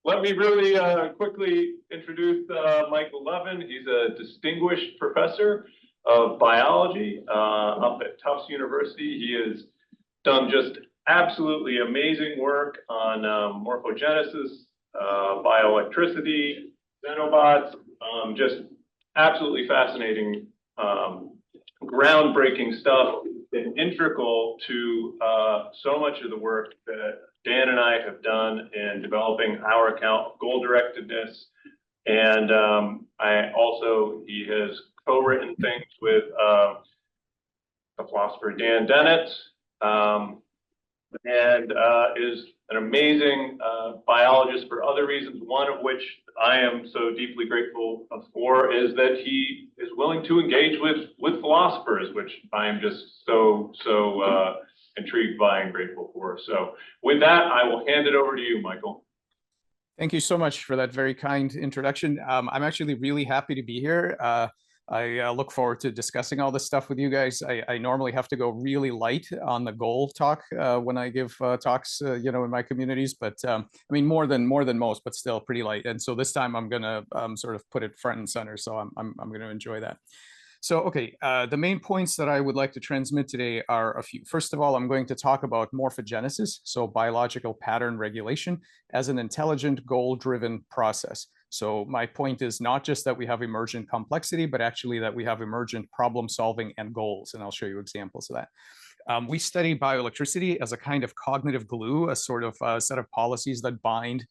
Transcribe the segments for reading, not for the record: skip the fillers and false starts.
let me really quickly introduce Michael Levin. He's a distinguished professor of biology up at Tufts University. He has done just absolutely amazing work on morphogenesis, bioelectricity, xenobots, just absolutely fascinating, groundbreaking stuff and integral to so much of the work that Dan and I have done in developing our account goal directedness. And he has co-written things with the philosopher Dan Dennett, and is an amazing biologist for other reasons, one of which I am so deeply grateful for is that he is willing to engage with philosophers, which I am just so intrigued by and grateful for. So with that, I will hand it over to you, Michael. Thank you so much for that very kind introduction. I'm actually really happy to be here. I look forward to discussing all this stuff with you guys. I normally have to go really light on the goal talk when I give talks, in my communities, but I mean more than most, but still pretty light. And so this time I'm gonna sort of put it front and center. So I'm gonna enjoy that. So, okay, the main points that I would like to transmit today are a few. First of all, I'm going to talk about morphogenesis, so biological pattern regulation, as an intelligent, goal-driven process. So my point is not just that we have emergent complexity, but actually that we have emergent problem solving and goals. And I'll show you examples of that. We study bioelectricity as a kind of cognitive glue, a sort of set of policies that bind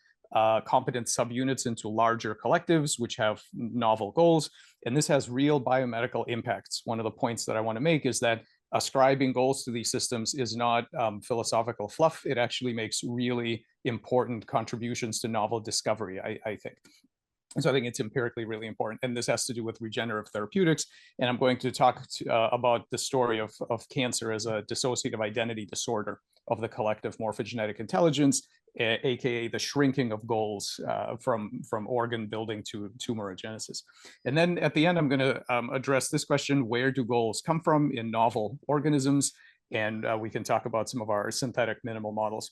competent subunits into larger collectives, which have novel goals. And this has real biomedical impacts. One of the points that I want to make is that ascribing goals to these systems is not philosophical fluff. It actually makes really important contributions to novel discovery, I think. So I think it's empirically really important. And this has to do with regenerative therapeutics. And I'm going to talk about the story of cancer as a dissociative identity disorder of the collective morphogenetic intelligence, aka the shrinking of goals from organ building to tumorigenesis. And then at the end, I'm going to address this question: where do goals come from in novel organisms? And we can talk about some of our synthetic minimal models.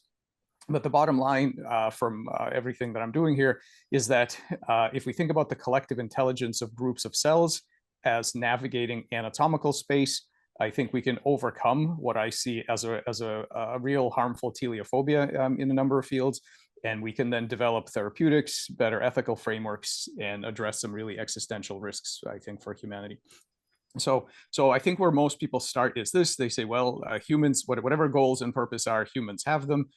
But the bottom line from everything that I'm doing here is that if we think about the collective intelligence of groups of cells as navigating anatomical space, I think we can overcome what I see as a real harmful teleophobia in a number of fields. And we can then develop therapeutics, better ethical frameworks, and address some really existential risks, I think, for humanity. So I think where most people start is this. They say, well, humans, whatever goals and purpose are, humans have them.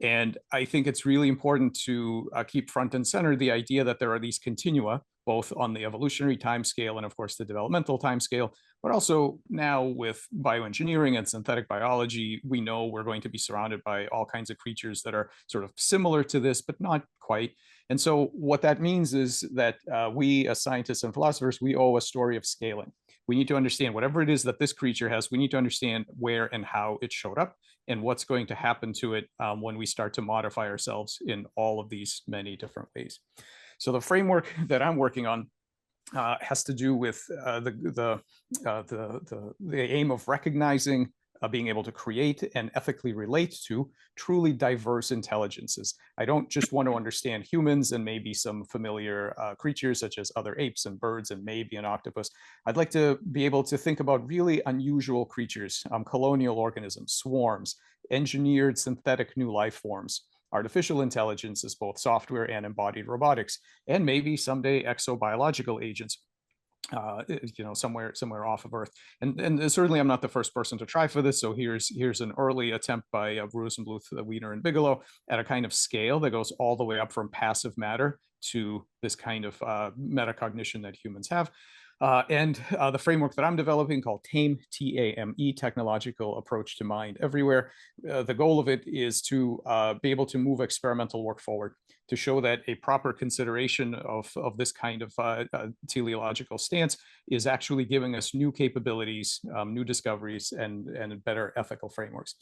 And I think it's really important to keep front and center the idea that there are these continua, both on the evolutionary timescale and, of course, the developmental timescale, but also now with bioengineering and synthetic biology, we know we're going to be surrounded by all kinds of creatures that are sort of similar to this, but not quite. And so what that means is that we as scientists and philosophers, we owe a story of scaling. We need to understand whatever it is that this creature has, we need to understand where and how it showed up and what's going to happen to it when we start to modify ourselves in all of these many different ways. So the framework that I'm working on has to do with the aim of recognizing, being able to create and ethically relate to truly diverse intelligences. I don't just want to understand humans and maybe some familiar creatures such as other apes and birds and maybe an octopus. I'd like to be able to think about really unusual creatures, colonial organisms, swarms, engineered synthetic new life forms, artificial intelligence as both software and embodied robotics, and maybe someday exobiological agents. Somewhere off of Earth, and certainly I'm not the first person to try for this. So here's an early attempt by Rosenbluth, Wiener, and Bigelow at a kind of scale that goes all the way up from passive matter to this kind of metacognition that humans have. And the framework that I'm developing, called TAME, T-A-M-E, Technological Approach to Mind Everywhere. The goal of it is to be able to move experimental work forward, to show that a proper consideration of this kind of teleological stance is actually giving us new capabilities, new discoveries, and better ethical frameworks.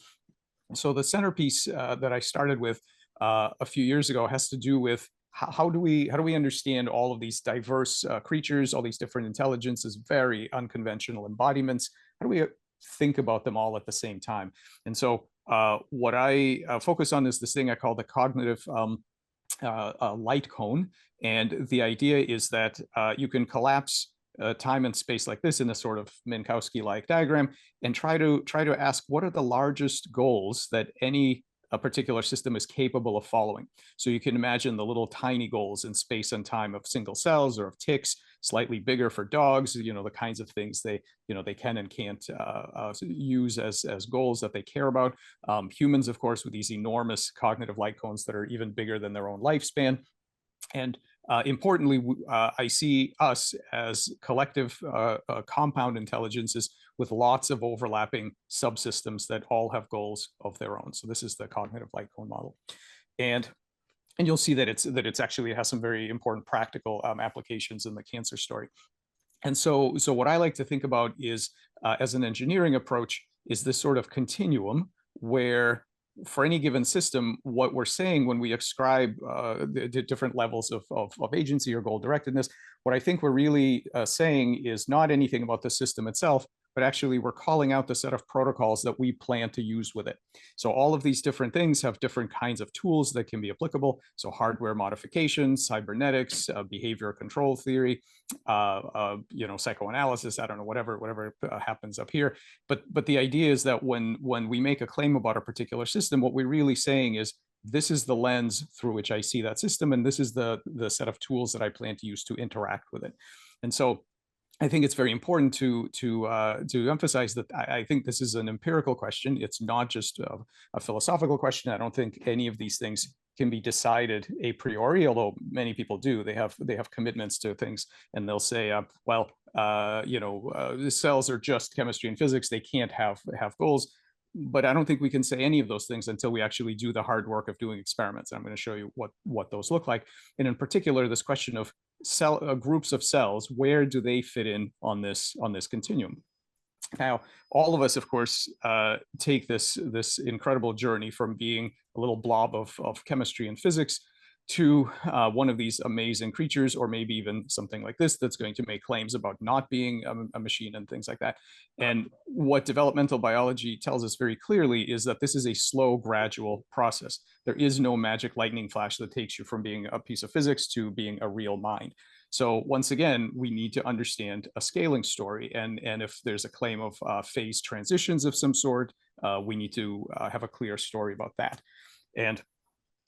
So the centerpiece that I started with a few years ago has to do with how do we understand all of these diverse creatures, all these different intelligences, very unconventional embodiments? How do we think about them all at the same time? And so what I focus on is this thing I call the cognitive light cone. And the idea is that you can collapse time and space like this in a sort of Minkowski-like diagram and try to ask what are the largest goals that any a particular system is capable of following. So you can imagine the little tiny goals in space and time of single cells or of ticks, slightly bigger for dogs, the kinds of things they can and can't use as goals that they care about. Humans, of course, with these enormous cognitive light cones that are even bigger than their own lifespan. And importantly, I see us as collective compound intelligences with lots of overlapping subsystems that all have goals of their own. So this is the cognitive light cone model. And you'll see that it's actually has some very important practical applications in the cancer story. And so what I like to think about is, as an engineering approach, is this sort of continuum where for any given system, what we're saying when we ascribe the different levels of agency or goal directedness, what I think we're really saying is not anything about the system itself, but actually we're calling out the set of protocols that we plan to use with it. So all of these different things have different kinds of tools that can be applicable. So hardware modifications, cybernetics, behavior control theory, psychoanalysis, I don't know, whatever happens up here. But the idea is that when we make a claim about a particular system, what we're really saying is, this is the lens through which I see that system, and this is the set of tools that I plan to use to interact with it. And so I think it's very important to emphasize that I think this is an empirical question. It's not just a philosophical question. I don't think any of these things can be decided a priori, although many people do. They have commitments to things, and they'll say, the cells are just chemistry and physics. They can't have goals. But I don't think we can say any of those things until we actually do the hard work of doing experiments. And I'm going to show you what those look like. And in particular, this question of groups of cells, where do they fit in on this continuum? Now, all of us, of course, take this incredible journey from being a little blob of chemistry and physics to one of these amazing creatures, or maybe even something like this that's going to make claims about not being a machine and things like that. And what developmental biology tells us very clearly is that this is a slow, gradual process. There is no magic lightning flash that takes you from being a piece of physics to being a real mind. So once again, we need to understand a scaling story. And if there's a claim of phase transitions of some sort, we need to have a clear story about that. And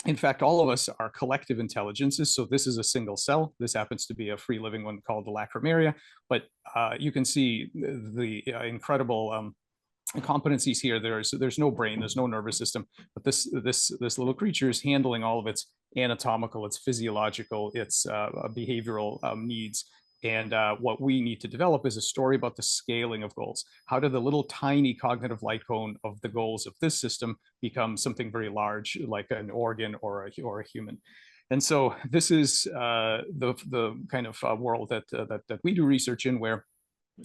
in fact, all of us are collective intelligences. So this is a single cell. This happens to be a free living one called the lacrimaria. But you can see the incredible competencies here. There's no brain, there's no nervous system, but this little creature is handling all of its anatomical, its physiological, its behavioral needs. And what we need to develop is a story about the scaling of goals. How do the little tiny cognitive light cone of the goals of this system become something very large, like an organ or a human? And so this is the kind of world that we do research in, where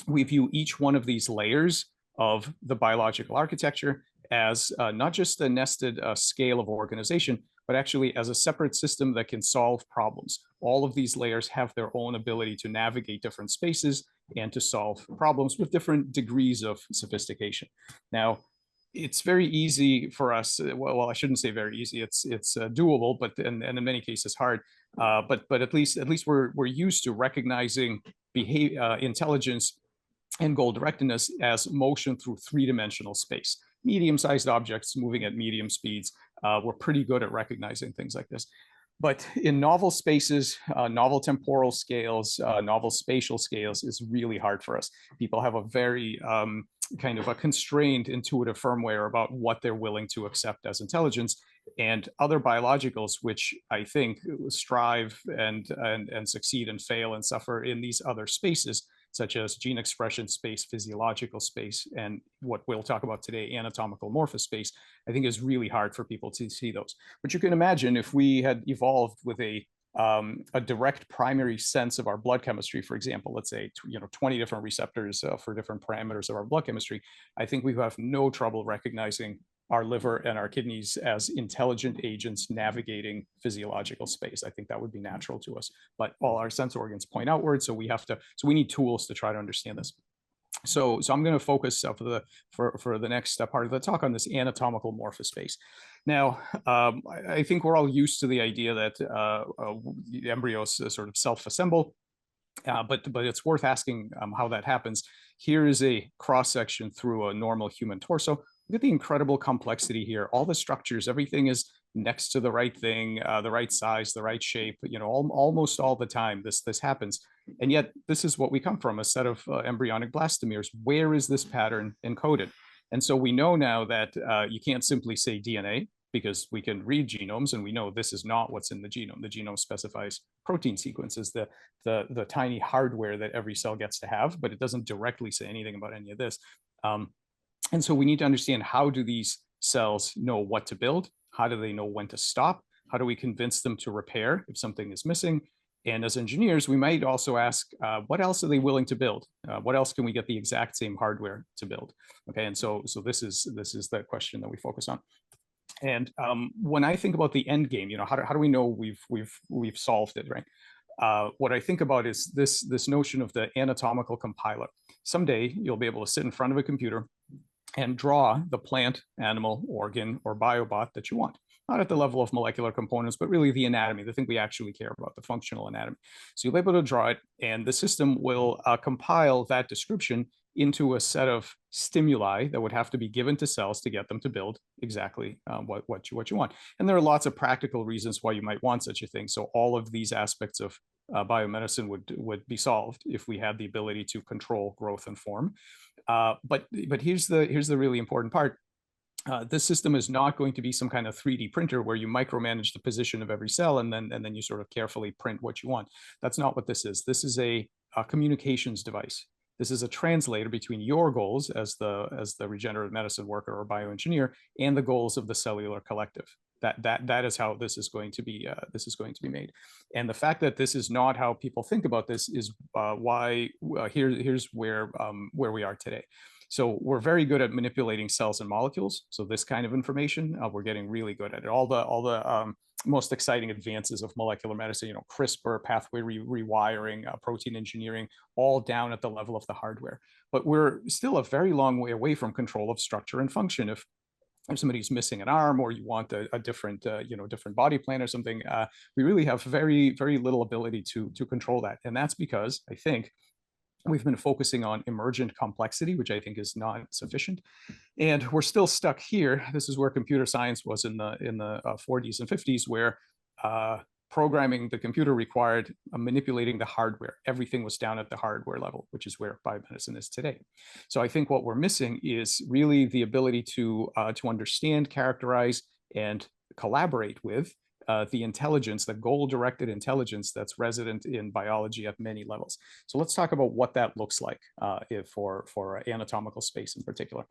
we view each one of these layers of the biological architecture as not just a nested scale of organization, but actually as a separate system that can solve problems. All of these layers have their own ability to navigate different spaces and to solve problems with different degrees of sophistication. Now, it's very easy for us. Well, I shouldn't say very easy. It's doable, but and in many cases hard. But at least we're used to recognizing intelligence and goal directedness as motion through three-dimensional space. Medium-sized objects moving at medium speeds. We're pretty good at recognizing things like this. But in novel spaces, novel temporal scales, novel spatial scales is really hard for us. People have a very kind of a constrained intuitive firmware about what they're willing to accept as intelligence. And other biologicals, which I think strive and succeed and fail and suffer in these other spaces, such as gene expression space, physiological space, and what we'll talk about today, anatomical morphospace, I think is really hard for people to see those. But you can imagine if we had evolved with a direct primary sense of our blood chemistry, for example, let's say 20 different receptors for different parameters of our blood chemistry, I think we have no trouble recognizing our liver and our kidneys as intelligent agents navigating physiological space. I think that would be natural to us, but all our sense organs point outward, so we need tools to try to understand this. So I'm going to focus for the next part of the talk on this anatomical morphospace. Now, I think we're all used to the idea that the embryos sort of self-assemble, but it's worth asking how that happens. Here is a cross-section through a normal human torso. Look at the incredible complexity here. All the structures, everything is next to the right thing, the right size, the right shape, almost all the time this happens. And yet this is what we come from, a set of embryonic blastomeres. Where is this pattern encoded? And so we know now that you can't simply say DNA, because we can read genomes and we know this is not what's in the genome. The genome specifies protein sequences, the tiny hardware that every cell gets to have, but it doesn't directly say anything about any of this. And so we need to understand, how do these cells know what to build? How do they know when to stop? How do we convince them to repair if something is missing? And as engineers, we might also ask, what else are they willing to build? What else can we get the exact same hardware to build? Okay, and so this is the question that we focus on. And when I think about the end game, how do we know we've solved it, right? What I think about is this notion of the anatomical compiler. Someday you'll be able to sit in front of a computer and draw the plant, animal, organ, or biobot that you want. Not at the level of molecular components, but really the anatomy, the thing we actually care about, the functional anatomy. So you'll be able to draw it, and the system will compile that description into a set of stimuli that would have to be given to cells to get them to build exactly what you want. And there are lots of practical reasons why you might want such a thing. So all of these aspects of biomedicine would be solved if we had the ability to control growth and form. But here's the really important part. This system is not going to be some kind of 3D printer where you micromanage the position of every cell and then you sort of carefully print what you want. That's not what this is. This is a communications device. This is a translator between your goals as the regenerative medicine worker or bioengineer and the goals of the cellular collective. That is how this is going to be made. And the fact that this is not how people think about this is why here's where we are today. So we're very good at manipulating cells and molecules. So this kind of information, we're getting really good at it. All the most exciting advances of molecular medicine, CRISPR, pathway rewiring, protein engineering, all down at the level of the hardware. But we're still a very long way away from control of structure and function. If somebody's missing an arm, or you want a different different body plan or something, we really have very, very little ability to control that. And that's because I think we've been focusing on emergent complexity, which I think is not sufficient. And we're still stuck here. This is where computer science was in the 40s and 50s, where programming the computer required manipulating the hardware. Everything was down at the hardware level, which is where biomedicine is today. So I think what we're missing is really the ability to understand, characterize, and collaborate with the intelligence, the goal-directed intelligence that's resident in biology at many levels. So let's talk about what that looks like for anatomical space in particular.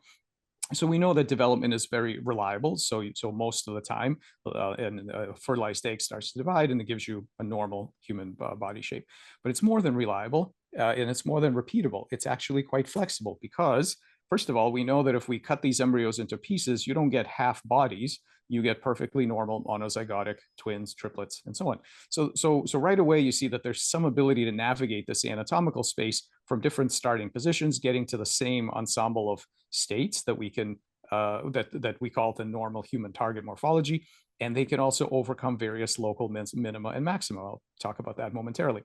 So we know that development is very reliable. So most of the time, a fertilized egg starts to divide and it gives you a normal human body shape. But it's more than reliable and it's more than repeatable. It's actually quite flexible because, first of all, we know that if we cut these embryos into pieces, you don't get half bodies. You get perfectly normal monozygotic twins, triplets, and so on. So right away, you see that there's some ability to navigate this anatomical space from different starting positions, getting to the same ensemble of states that we can that we call the normal human target morphology, and they can also overcome various local minima and maxima. I'll talk about that momentarily.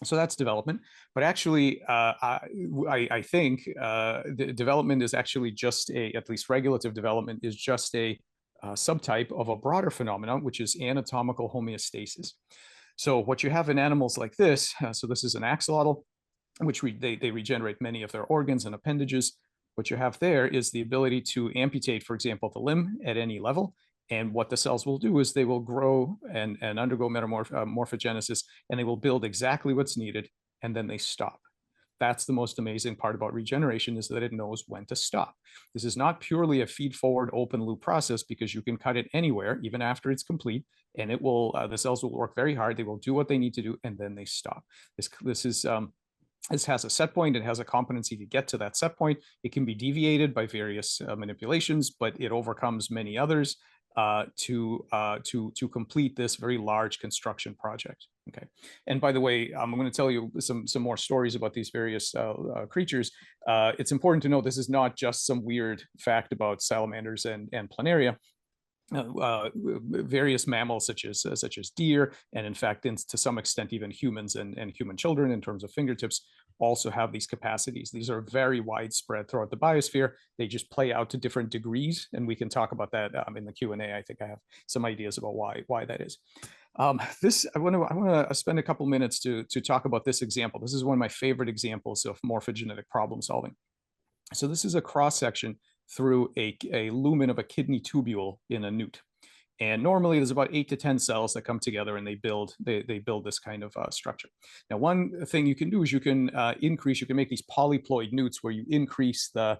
So that's development, but actually, I think the development is actually just at least regulative development is just a subtype of a broader phenomenon, which is anatomical homeostasis. So what you have in animals like this, so this is an axolotl, which they regenerate many of their organs and appendages. What you have there is the ability to amputate, for example, the limb at any level. And what the cells will do is they will grow and undergo morphogenesis, and they will build exactly what's needed, and then they stop. That's the most amazing part about regeneration, is that it knows when to stop. This is not purely a feed-forward open loop process, because you can cut it anywhere, even after it's complete, and it will the cells will work very hard. They will do what they need to do, and then they stop. This has a set point. It has a competency to get to that set point. It can be deviated by various manipulations, but it overcomes many others to complete this very large construction project. Okay, and by the way, I'm going to tell you some more stories about these various creatures. It's important to know this is not just some weird fact about salamanders and planaria. various mammals such as deer, and in fact, to some extent, even humans and human children in terms of fingertips also have these capacities. These are very widespread throughout the biosphere. They just play out to different degrees, and we can talk about that in the Q&A. I think I have some ideas about why that is. I want to spend a couple minutes to talk about this example. This is one of my favorite examples of morphogenetic problem solving. So this is a cross section through a lumen of a kidney tubule in a newt. And normally there's about 8 to 10 cells that come together and they build this kind of structure. Now, one thing you can do is you can make these polyploid newts where you increase the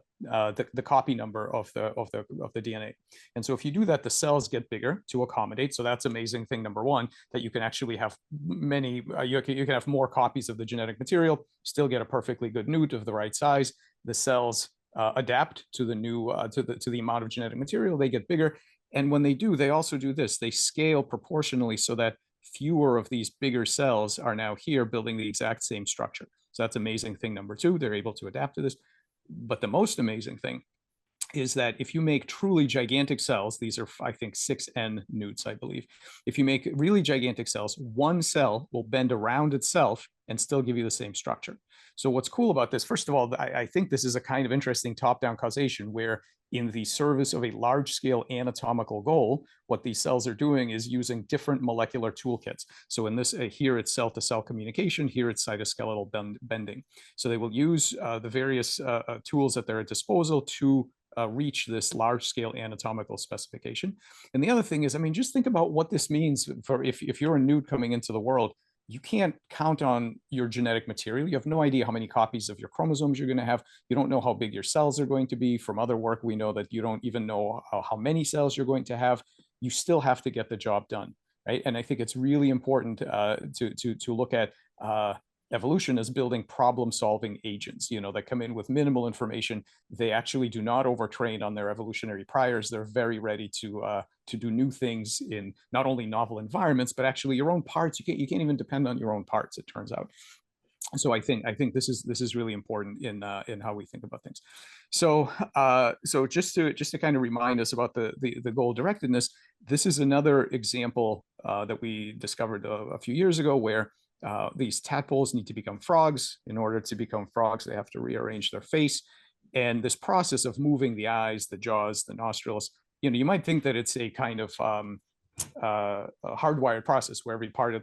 copy number of the DNA. And so if you do that, the cells get bigger to accommodate. So that's amazing thing number one, that you can actually have many, you can have more copies of the genetic material, still get a perfectly good newt of the right size. The cells adapt to the new to the amount of genetic material, they get bigger. And when they do, they also do this. They scale proportionally so that fewer of these bigger cells are now here building the exact same structure. So that's amazing thing number two. They're able to adapt to this. But the most amazing thing is that if you make truly gigantic cells, these are, I think, 6N newts, I believe. If you make really gigantic cells, one cell will bend around itself and still give you the same structure. So what's cool about this, first of all, I think this is a kind of interesting top-down causation where in the service of a large-scale anatomical goal, what these cells are doing is using different molecular toolkits. So in this, here it's cell-to-cell communication, here it's cytoskeletal bending. So they will use the various tools at their disposal to reach this large-scale anatomical specification. And the other thing is, I mean, just think about what this means for if you're a newt coming into the world. You can't count on your genetic material. You have no idea how many copies of your chromosomes you're going to have. You don't know how big your cells are going to be. From other work, we know that you don't even know how many cells you're going to have. You still have to get the job done, right? And I think it's really important to look at evolution as building problem-solving agents, you know, that come in with minimal information. They actually do not overtrain on their evolutionary priors. They're very ready to do new things in not only novel environments, but actually your own parts. You can't even depend on your own parts, it turns out. So I think this is really important in how we think about things. So just to kind of remind us about the goal directedness, this is another example that we discovered a few years ago where these tadpoles need to become frogs. In order to become frogs, they have to rearrange their face. And this process of moving the eyes, the jaws, the nostrils, you know, you might think that it's a kind of a hardwired process where every part of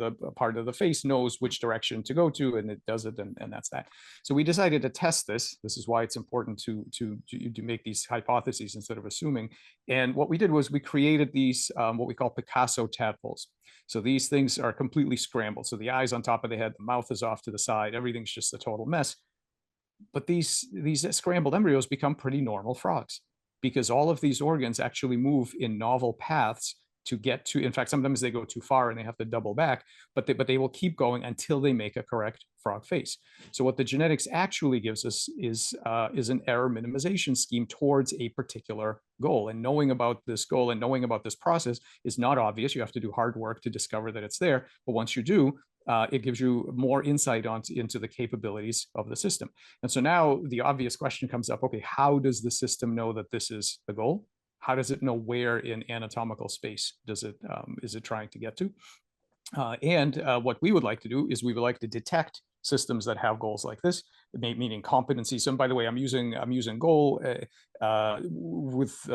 the face knows which direction to go to, and it does it, and that's that. So we decided to test this. This is why it's important to make these hypotheses instead of assuming. And what we did was we created these what we call Picasso tadpoles. So these things are completely scrambled. So the eyes on top of the head, the mouth is off to the side, everything's just a total mess. But these scrambled embryos become pretty normal frogs because all of these organs actually move in novel paths to get to, in fact, sometimes they go too far and they have to double back, but they will keep going until they make a correct frog face. So what the genetics actually gives us is an error minimization scheme towards a particular goal. And knowing about this goal and knowing about this process is not obvious. You have to do hard work to discover that it's there. But once you do, it gives you more insight into the capabilities of the system. And so now the obvious question comes up, okay, how does the system know that this is the goal? How does it know where in anatomical space is it trying to get to? And what we would like to do is we would like to detect systems that have goals like this, meaning competencies. And by the way, I'm using goal with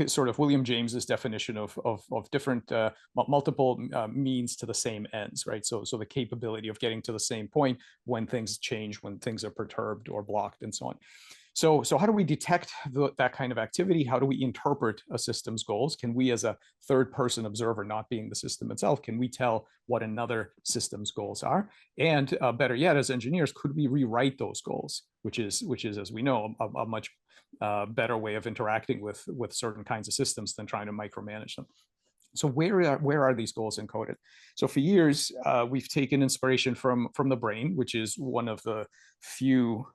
sort of William James's definition of different multiple means to the same ends, right? So the capability of getting to the same point when things change, when things are perturbed or blocked, and so on. So how do we detect that kind of activity? How do we interpret a system's goals? Can we, as a third-person observer, not being the system itself, can we tell what another system's goals are? And better yet, as engineers, could we rewrite those goals, which is, as we know, a much better way of interacting with certain kinds of systems than trying to micromanage them. So where are these goals encoded? So for years, we've taken inspiration from the brain, which is one of the few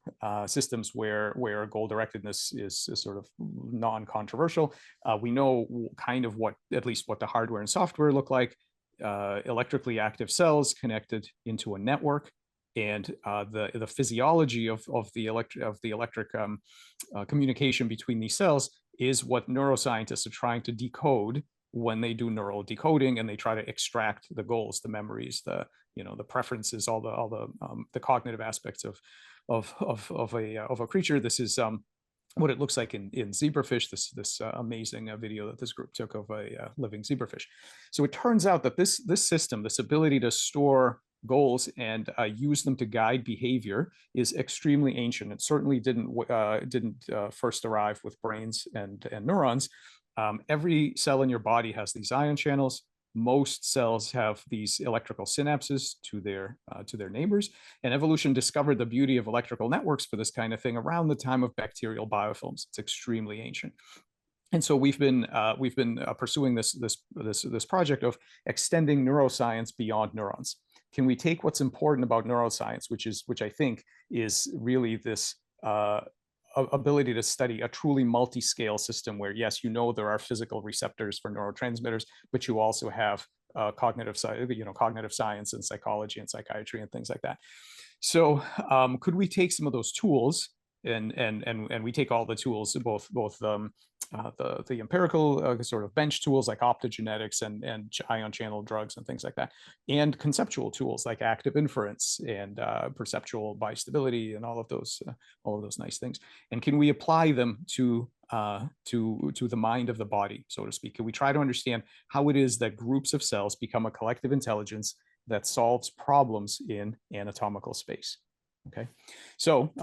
systems where goal directedness is sort of non-controversial. We know kind of at least what the hardware and software look like. Electrically active cells connected into a network, and the physiology of the electric communication between these cells is what neuroscientists are trying to decode when they do neural decoding and they try to extract the goals, the memories, the preferences, all the cognitive aspects of a creature. This is what it looks like in zebrafish, this amazing video that this group took of a living zebrafish. So it turns out that this system, this ability to store goals and use them to guide behavior, is extremely ancient. It certainly didn't first arrive with brains and neurons. Every cell in your body has these ion channels. Most cells have these electrical synapses to their neighbors, and evolution discovered the beauty of electrical networks for this kind of thing around the time of bacterial biofilms. It's extremely ancient. And so we've been pursuing this project of extending neuroscience beyond neurons. Can we take what's important about neuroscience, which I think is really this ability to study a truly multi-scale system where, yes, there are physical receptors for neurotransmitters, but you also have cognitive science and psychology and psychiatry and things like that. So could we take some of those tools and we take all the tools, both the empirical sort of bench tools like optogenetics and ion channel drugs and things like that, and conceptual tools like active inference and perceptual bistability and all of those nice things, and can we apply them to the mind of the body, so to speak? Can we try to understand how it is that groups of cells become a collective intelligence that solves problems in anatomical space? Okay, so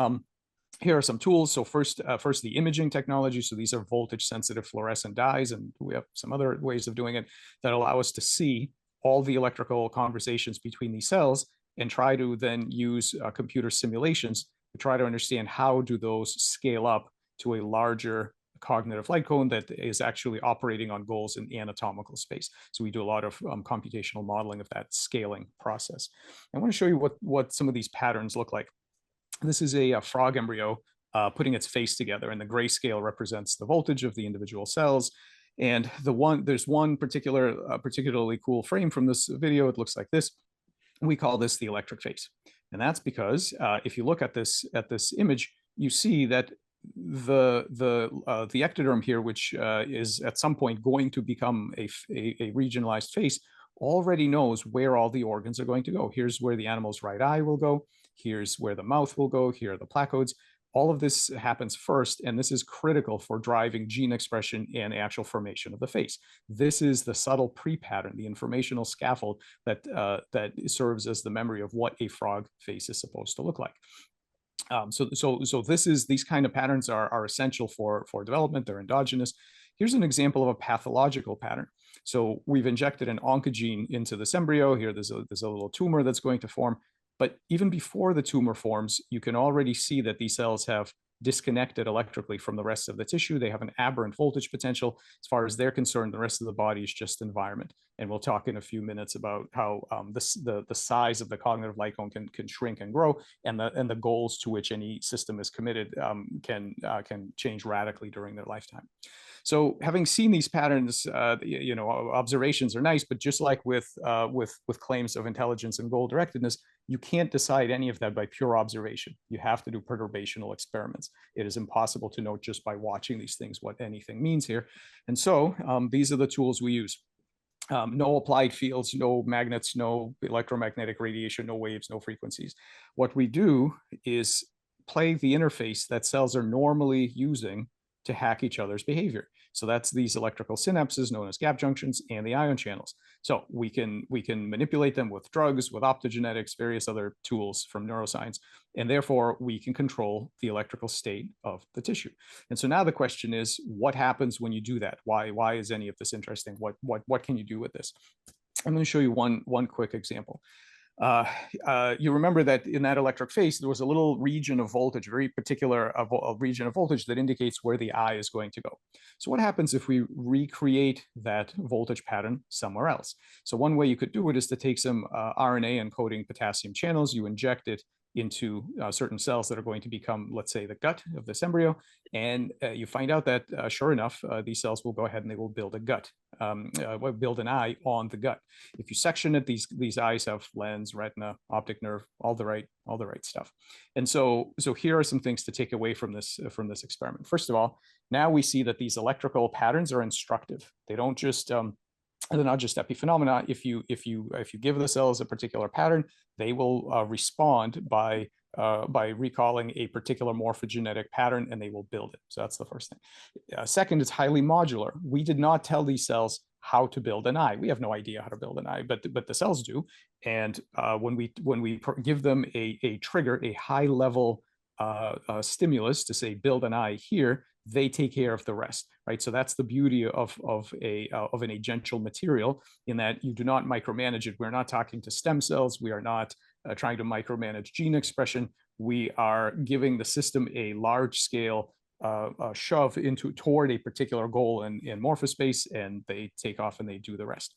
here are some tools. So first the imaging technology. So these are voltage sensitive fluorescent dyes, and we have some other ways of doing it that allow us to see all the electrical conversations between these cells and try to then use computer simulations to try to understand how do those scale up to a larger cognitive light cone that is actually operating on goals in anatomical space. So we do a lot of computational modeling of that scaling process. I want to show you what some of these patterns look like. This is a frog embryo putting its face together, and the grayscale represents the voltage of the individual cells. And there's one particularly cool frame from this video. It looks like this. We call this the electric face, and that's because if you look at this image, you see that the ectoderm here, which is at some point going to become a regionalized face, already knows where all the organs are going to go. Here's where the animal's right eye will go. Here's where the mouth will go. Here are the placodes. All of this happens first, and this is critical for driving gene expression and actual formation of the face. This is the subtle pre-pattern, the informational scaffold that serves as the memory of what a frog face is supposed to look like. So these kind of patterns are essential for development. They're endogenous. Here's an example of a pathological pattern. So we've injected an oncogene into this embryo. Here, there's a little tumor that's going to form. But even before the tumor forms, you can already see that these cells have disconnected electrically from the rest of the tissue. They have an aberrant voltage potential. As far as they're concerned, the rest of the body is just environment. And we'll talk in a few minutes about how the size of the cognitive light cone can shrink and grow, and the goals to which any system is committed can change radically during their lifetime. So having seen these patterns, observations are nice, but just like with claims of intelligence and goal directedness, you can't decide any of that by pure observation. You have to do perturbational experiments. It is impossible to know just by watching these things what anything means here. And so these are the tools we use. No applied fields, no magnets, no electromagnetic radiation, no waves, no frequencies. What we do is play the interface that cells are normally using to hack each other's behavior. So that's these electrical synapses known as gap junctions and the ion channels. So we can manipulate them with drugs, with optogenetics, various other tools from neuroscience, and therefore we can control the electrical state of the tissue. And so now the question is, what happens when you do that? Why is any of this interesting? What can you do with this? I'm going to show you one quick example. You remember that in that electric face, there was a little region of voltage, very particular a region of voltage that indicates where the eye is going to go. So what happens if we recreate that voltage pattern somewhere else? So one way you could do it is to take some RNA encoding potassium channels, you inject it into certain cells that are going to become, let's say, the gut of this embryo, and you find out that sure enough, these cells will go ahead and they will build a gut, build an eye on the gut. If you section it, these eyes have lens, retina, optic nerve, all the right stuff. And so here are some things to take away from this experiment. First of all, now we see that these electrical patterns are instructive. They don't just they're not just epiphenomena. If you give the cells a particular pattern, they will respond by recalling a particular morphogenetic pattern, and they will build it. So that's the first thing. Second, it's highly modular. We did not tell these cells how to build an eye. We have no idea how to build an eye, but the cells do. And when we give them a trigger, a high level stimulus to say build an eye here, they take care of the rest, right? So that's the beauty of an agential material, in that you do not micromanage it. We're not talking to stem cells. We are not trying to micromanage gene expression. We are giving the system a large scale shove toward a particular goal in morphospace, and they take off and they do the rest.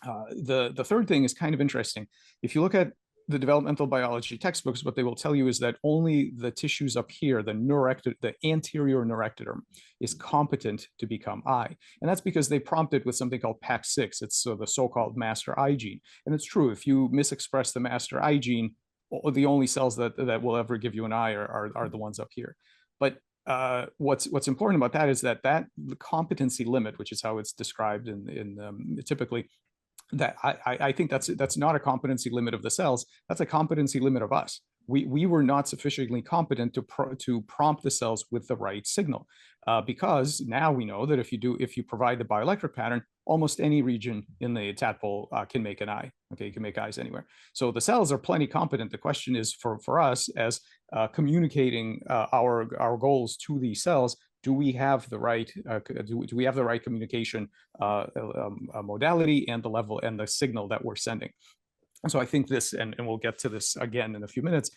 The third thing is kind of interesting. If you look at the developmental biology textbooks, what they will tell you is that only the tissues up here, the anterior neurectoderm, is competent to become eye. And that's because they prompt it with something called PAX6. It's the so-called master eye gene. And it's true, if you misexpress the master eye gene, the only cells that will ever give you an eye are the ones up here. But what's important about that is that the competency limit, which is how it's described in typically, that I think that's not a competency limit of the cells. That's a competency limit of us. We were not sufficiently competent to prompt the cells with the right signal, because now we know that if you provide the bioelectric pattern, almost any region in the tadpole can make an eye. Okay, you can make eyes anywhere. So the cells are plenty competent. The question is for us as communicating our goals to these cells. Do we have the right do we have the right communication modality and the level and the signal that we're sending? And so I think this, and we'll get to this again in a few minutes,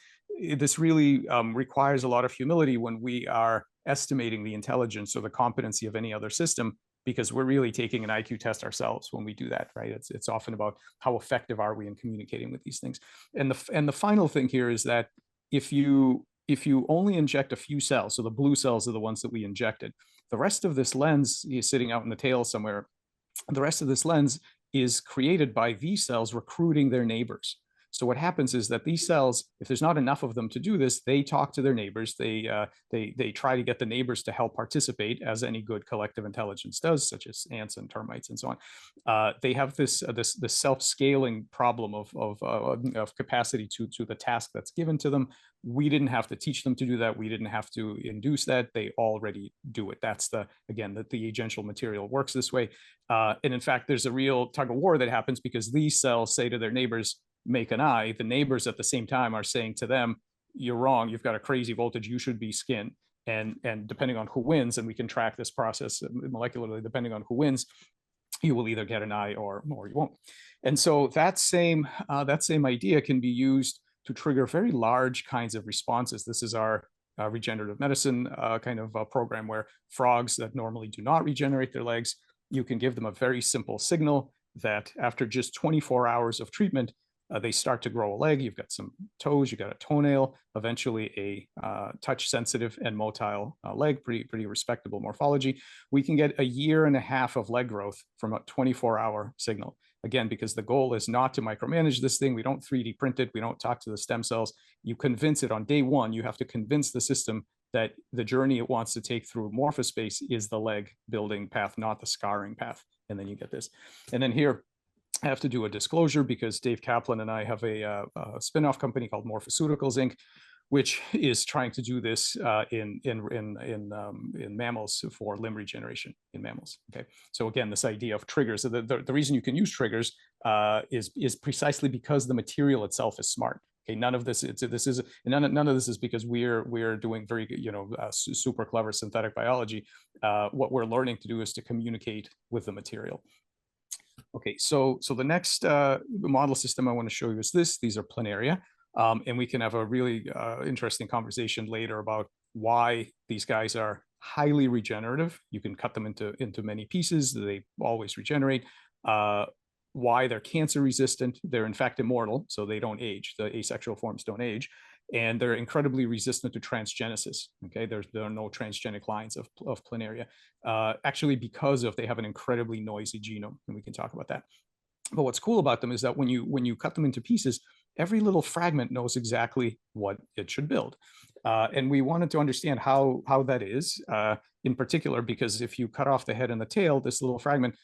this really requires a lot of humility when we are estimating the intelligence or the competency of any other system, because we're really taking an IQ test ourselves when we do that, right? It's often about how effective are we in communicating with these things. And the final thing here is that if you only inject a few cells, so the blue cells are the ones that we injected, the rest of this lens is sitting out in the tail somewhere. The rest of this lens is created by these cells recruiting their neighbors. So what happens is that these cells, if there's not enough of them to do this, they talk to their neighbors. They try to get the neighbors to help participate, as any good collective intelligence does, such as ants and termites and so on. They have this self-scaling problem of capacity to the task that's given to them. We didn't have to teach them to do that. We didn't have to induce that. They already do it. That's the agential material works this way. And in fact, there's a real tug of war that happens because these cells say to their neighbors, make an eye. The neighbors at the same time are saying to them, you're wrong, you've got a crazy voltage, you should be skin. And depending on who wins, and we can track this process molecularly, depending on who wins, you will either get an eye or you won't. And so that same idea can be used to trigger very large kinds of responses. This is our regenerative medicine kind of program, where frogs that normally do not regenerate their legs, you can give them a very simple signal that after just 24 hours of treatment, they start to grow a leg. You've got some toes, you've got a toenail, eventually a touch-sensitive and motile leg, pretty respectable morphology. We can get 1.5 years of leg growth from a 24-hour signal. Again, because the goal is not to micromanage this thing. We don't 3D print it. We don't talk to the stem cells. You convince it on day one. You have to convince the system that the journey it wants to take through morphospace is the leg building path, not the scarring path. And then you get this. And then here, I have to do a disclosure because Dave Kaplan and I have a spin-off company called Morphoceuticals Inc., which is trying to do this in mammals for limb regeneration in mammals. Okay, so again, this idea of triggers. So the reason you can use triggers is precisely because the material itself is smart. Okay, none of this is because we're doing very super clever synthetic biology. What we're learning to do is to communicate with the material. Okay, so the next model system I want to show you is this. These are planaria, and we can have a really interesting conversation later about why these guys are highly regenerative. You can cut them into many pieces. They always regenerate. Why they're cancer resistant. They're in fact immortal, so they don't age. The asexual forms don't age. And they're incredibly resistant to transgenesis. Okay, there are no transgenic lines of planaria, actually because they have an incredibly noisy genome, and we can talk about that. But what's cool about them is that when you cut them into pieces, every little fragment knows exactly what it should build. And we wanted to understand how that is, in particular, because if you cut off the head and the tail, this little fragment,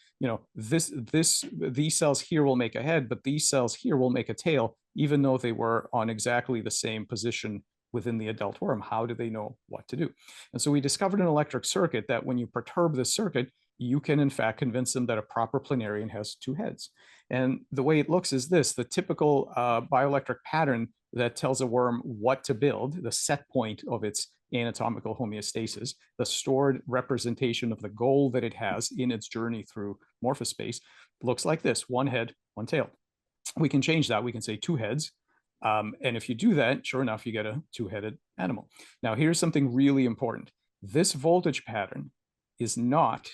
these cells here will make a head, but these cells here will make a tail, even though they were on exactly the same position within the adult worm. How do they know what to do? And so we discovered an electric circuit that when you perturb the circuit, you can in fact convince them that a proper planarian has two heads. And the way it looks is this: the typical bioelectric pattern that tells a worm what to build, the set point of its anatomical homeostasis, the stored representation of the goal that it has in its journey through morphospace, looks like this: one head, one tail. We can change that. We can say two heads. And if you do that, sure enough, you get a two-headed animal. Now, here's something really important. This voltage pattern is not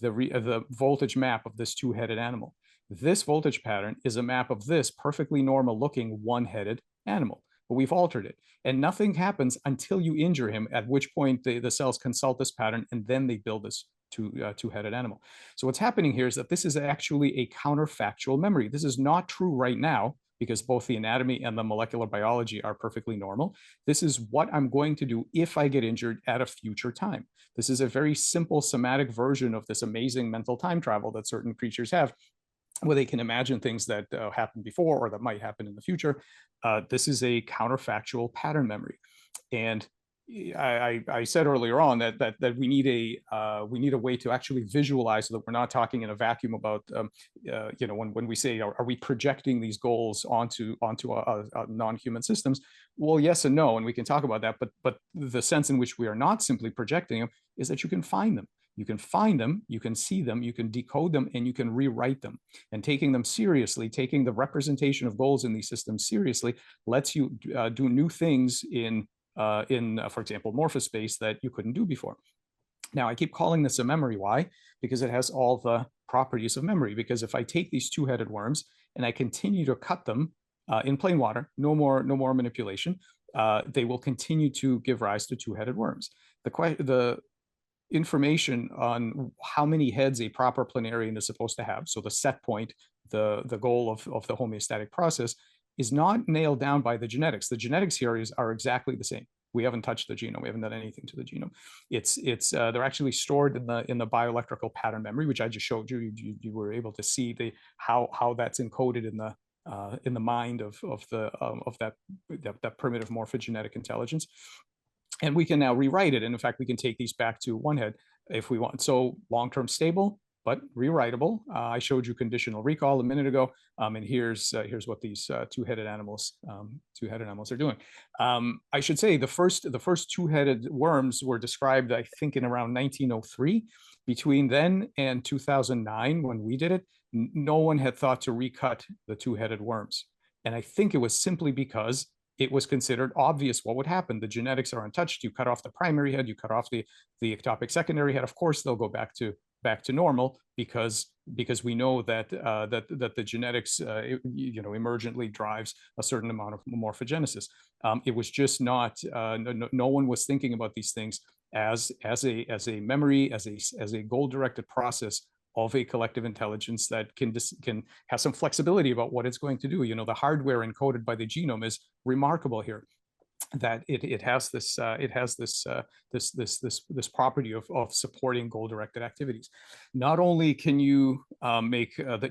the voltage map of this two-headed animal. This voltage pattern is a map of this perfectly normal looking one-headed animal, but we've altered it. And nothing happens until you injure him, at which point the cells consult this pattern and then they build this two-headed animal. So what's happening here is that this is actually a counterfactual memory. This is not true right now, because both the anatomy and the molecular biology are perfectly normal. This is what I'm going to do if I get injured at a future time. This is a very simple somatic version of this amazing mental time travel that certain creatures have, where they can imagine things that happened before or that might happen in the future. This is a counterfactual pattern memory. And I said earlier on that we need a way to actually visualize, so that we're not talking in a vacuum about when we say, are we projecting these goals onto a non-human systems? Well, yes and no, and we can talk about that. But the sense in which we are not simply projecting them is that you can find them. You can find them, you can see them, you can decode them, and you can rewrite them. And taking them seriously, taking the representation of goals in these systems seriously, lets you do new things in for example, morphospace that you couldn't do before. Now, I keep calling this a memory. Why? Because it has all the properties of memory. Because if I take these two-headed worms and I continue to cut them in plain water, no more manipulation, they will continue to give rise to two-headed worms. The information on how many heads a proper planarian is supposed to have, so the set point, the goal of the homeostatic process, is not nailed down by the genetics. The genetics here are exactly the same. We haven't touched the genome. We haven't done anything to the genome. They're actually stored in the bioelectrical pattern memory, which I just showed you. You were able to see how that's encoded in the mind of that primitive morphogenetic intelligence. And we can now rewrite it. And in fact, we can take these back to one head if we want. So long-term stable, but rewritable. I showed you conditional recall a minute ago, and here's what these two-headed animals are doing. I should say the first two-headed worms were described, I think, in around 1903. Between then and 2009, when we did it, no one had thought to recut the two-headed worms, and I think it was simply because it was considered obvious what would happen. The genetics are untouched. You cut off the primary head, you cut off the ectopic secondary head. Of course, they'll go back to normal because we know that the genetics emergently drives a certain amount of morphogenesis. It was just not no one was thinking about these things as a memory, as a goal-directed process of a collective intelligence that can have some flexibility about what it's going to do. The hardware encoded by the genome is remarkable here, that it has this property of supporting goal-directed activities. Not only can you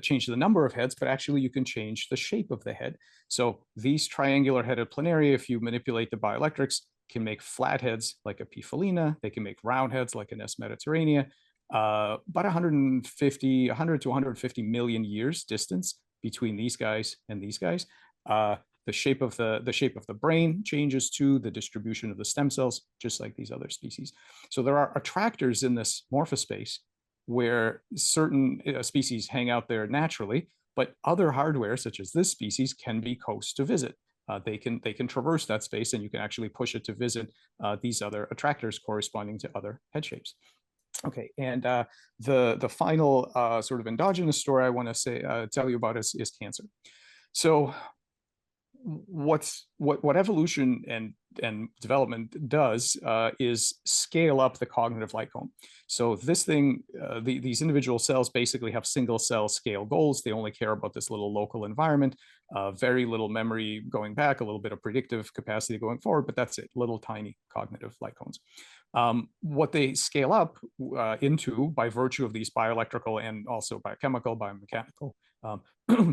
change the number of heads, but actually you can change the shape of the head. So these triangular-headed planaria, if you manipulate the bioelectrics, can make flat heads like a P. felina. They can make round heads like an S. mediterranea. About 100 to 150 million years distance between these guys and these guys. The shape of the brain changes too, the distribution of the stem cells, just like these other species. So there are attractors in this morphospace where certain species hang out there naturally, but other hardware, such as this species, can be coaxed to visit. They can traverse that space, and you can actually push it to visit these other attractors corresponding to other head shapes. Okay, and the final sort of endogenous story I want to tell you about is cancer. So what evolution and development does is scale up the cognitive light cone. So this thing, these individual cells basically have single cell scale goals. They only care about this little local environment, very little memory going back, a little bit of predictive capacity going forward, but that's it, little tiny cognitive light cones. What they scale up into by virtue of these bioelectrical and also biochemical, biomechanical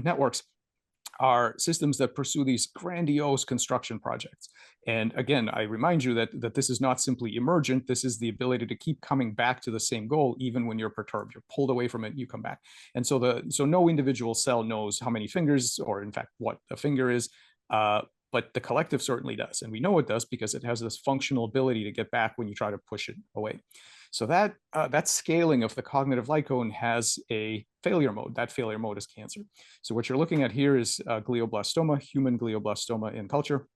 networks are systems that pursue these grandiose construction projects. And again, I remind you that this is not simply emergent. This is the ability to keep coming back to the same goal, even when you're perturbed. You're pulled away from it, you come back. And so no individual cell knows how many fingers, or in fact, what a finger is, but the collective certainly does. And we know it does because it has this functional ability to get back when you try to push it away. So that scaling of the cognitive light cone has a failure mode. That failure mode is cancer. So what you're looking at here is glioblastoma, human glioblastoma in culture.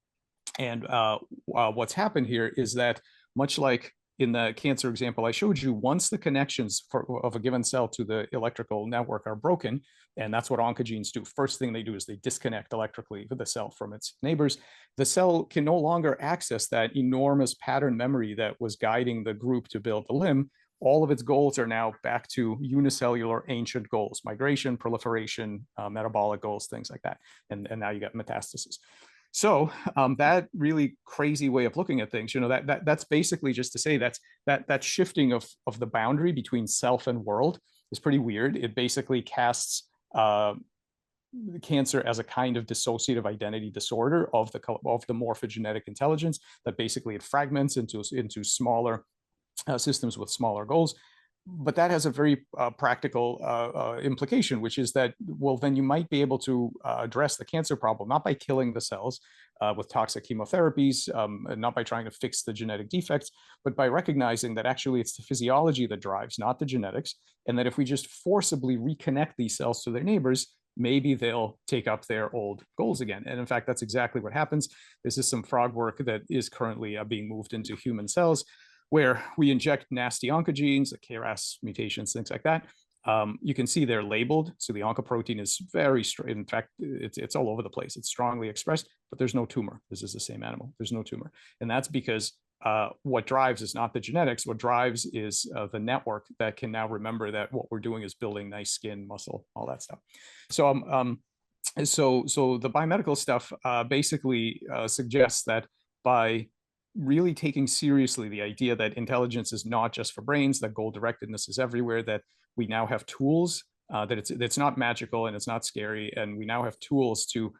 And what's happened here is that, much like in the cancer example I showed you, once the connections of a given cell to the electrical network are broken, and that's what oncogenes do. First thing they do is they disconnect electrically the cell from its neighbors. The cell can no longer access that enormous pattern memory that was guiding the group to build the limb. All of its goals are now back to unicellular ancient goals: migration, proliferation, metabolic goals, things like that. And now you got metastasis. So that really crazy way of looking at things, that's basically just to say that shifting of the boundary between self and world is pretty weird. It basically casts cancer as a kind of dissociative identity disorder of the morphogenetic intelligence, that basically it fragments into smaller systems with smaller goals. But that has a very practical implication, which is that, well, then you might be able to address the cancer problem, not by killing the cells with toxic chemotherapies, and not by trying to fix the genetic defects, but by recognizing that actually it's the physiology that drives, not the genetics, and that if we just forcibly reconnect these cells to their neighbors, maybe they'll take up their old goals again. And in fact, that's exactly what happens. This is some frog work that is currently being moved into human cells, where we inject nasty oncogenes, like KRAS mutations, things like that. You can see they're labeled. So the oncoprotein is very strong. In fact, it's all over the place. It's strongly expressed, but there's no tumor. This is the same animal. There's no tumor. And that's because what drives is not the genetics. What drives is the network that can now remember that what we're doing is building nice skin, muscle, all that stuff. So the biomedical stuff basically suggests that by really taking seriously the idea that intelligence is not just for brains, that goal directedness is everywhere, that we now have tools, that it's not magical and it's not scary, and we now have tools to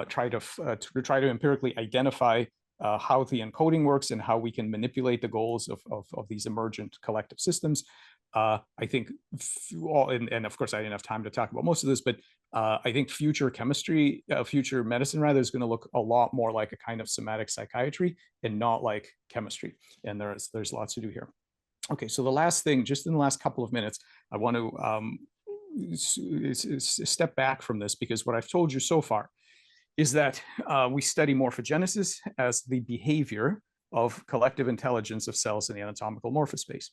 try to empirically identify how the encoding works and how we can manipulate the goals of these emergent collective systems. I think, and of course I didn't have time to talk about most of this, but I think future chemistry, future medicine rather, is going to look a lot more like a kind of somatic psychiatry and not like chemistry. And there's lots to do here. Okay, so the last thing, just in the last couple of minutes, I want to step back from this, because what I've told you so far is that we study morphogenesis as the behavior of collective intelligence of cells in the anatomical morphospace.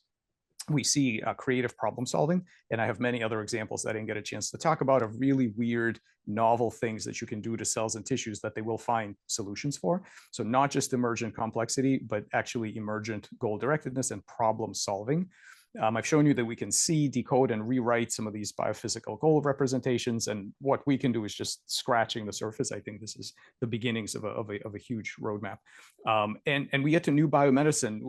We see creative problem solving, and I have many other examples that I didn't get a chance to talk about, of really weird, novel things that you can do to cells and tissues that they will find solutions for. So not just emergent complexity, but actually emergent goal directedness and problem solving. I've shown you that we can see, decode, and rewrite some of these biophysical goal representations, and what we can do is just scratching the surface. I think this is the beginnings of a huge roadmap. And we get to new biomedicine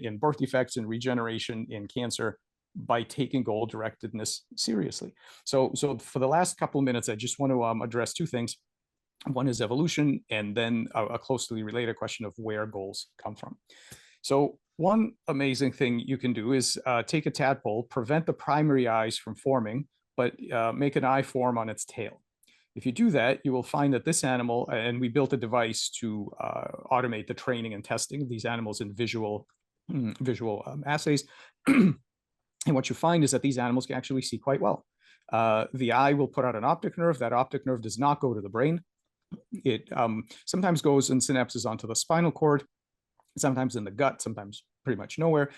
in birth defects and regeneration in cancer by taking goal directedness seriously. So for the last couple of minutes, I just want to address two things. One is evolution, and then a closely related question of where goals come from. So one amazing thing you can do is take a tadpole, prevent the primary eyes from forming, but make an eye form on its tail. If you do that, you will find that this animal, and we built a device to automate the training and testing of these animals in visual assays. And what you find is that these animals can actually see quite well. The eye will put out an optic nerve. That optic nerve does not go to the brain. It sometimes goes in synapses onto the spinal cord, sometimes in the gut, sometimes pretty much nowhere.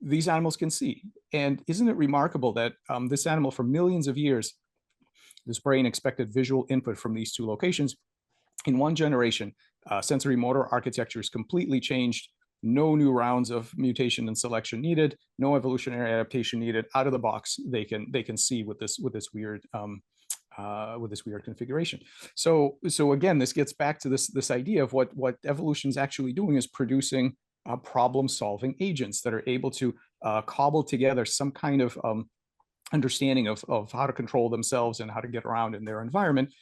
These animals can see. And isn't it remarkable that this animal, for millions of years, this brain expected visual input from these two locations, In one generation, sensory motor architecture is completely changed. No new rounds of mutation and selection needed. No evolutionary adaptation needed. Out of the box, they can see with this weird configuration. So again, this gets back to this idea of what evolution is actually doing is producing problem-solving agents that are able to cobble together some kind of understanding of how to control themselves and how to get around in their environment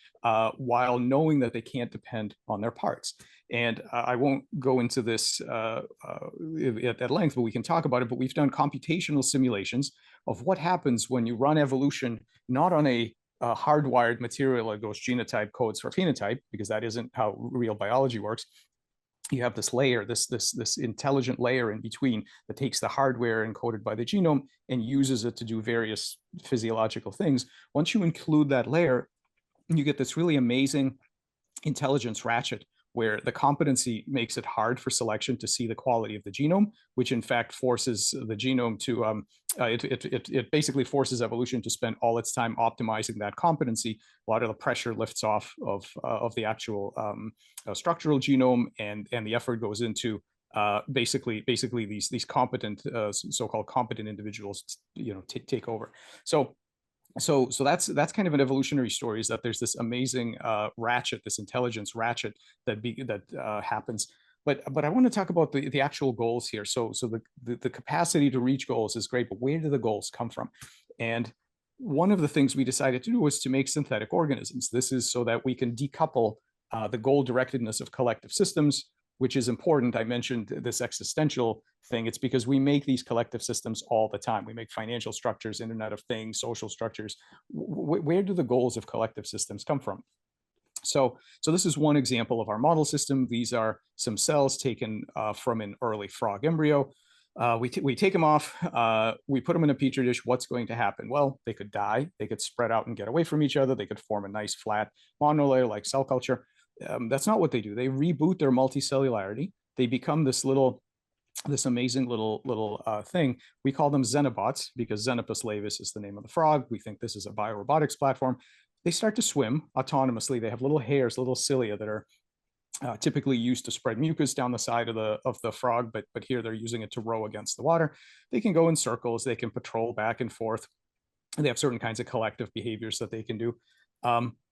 while knowing that they can't depend on their parts. And I won't go into this at length, but we can talk about it. But we've done computational simulations of what happens when you run evolution, not on a hardwired material that goes genotype codes for phenotype, because that isn't how real biology works. You have this layer, this intelligent layer in between that takes the hardware encoded by the genome and uses it to do various physiological things. Once you include that layer, you get this really amazing intelligence ratchet where the competency makes it hard for selection to see the quality of the genome, which in fact forces the genome to, it basically forces evolution to spend all its time optimizing that competency. A lot of the pressure lifts off of the actual structural genome, and the effort goes into basically these competent, so-called competent individuals, take over. So that's kind of an evolutionary story, is that there's this amazing ratchet, this intelligence ratchet that happens. But I want to talk about the actual goals here. So the capacity to reach goals is great, but where do the goals come from? And one of the things we decided to do was to make synthetic organisms. This is so that we can decouple the goal directedness of collective systems, which is important. I mentioned this existential thing. It's because we make these collective systems all the time. We make financial structures, Internet of Things, social structures. Where do the goals of collective systems come from? So this is one example of our model system. These are some cells taken from an early frog embryo. We take them off, we put them in a petri dish. What's going to happen? Well, they could die, they could spread out and get away from each other, they could form a nice flat monolayer like cell culture. That's not what they do. They reboot their multicellularity. They become this amazing little thing. We call them xenobots because Xenopus laevis is the name of the frog. We think this is a biorobotics platform. They start to swim autonomously. They have little hairs, little cilia that are typically used to spread mucus down the side of the frog, but here they're using it to row against the water. They can go in circles. They can patrol back and forth. And they have certain kinds of collective behaviors that they can do.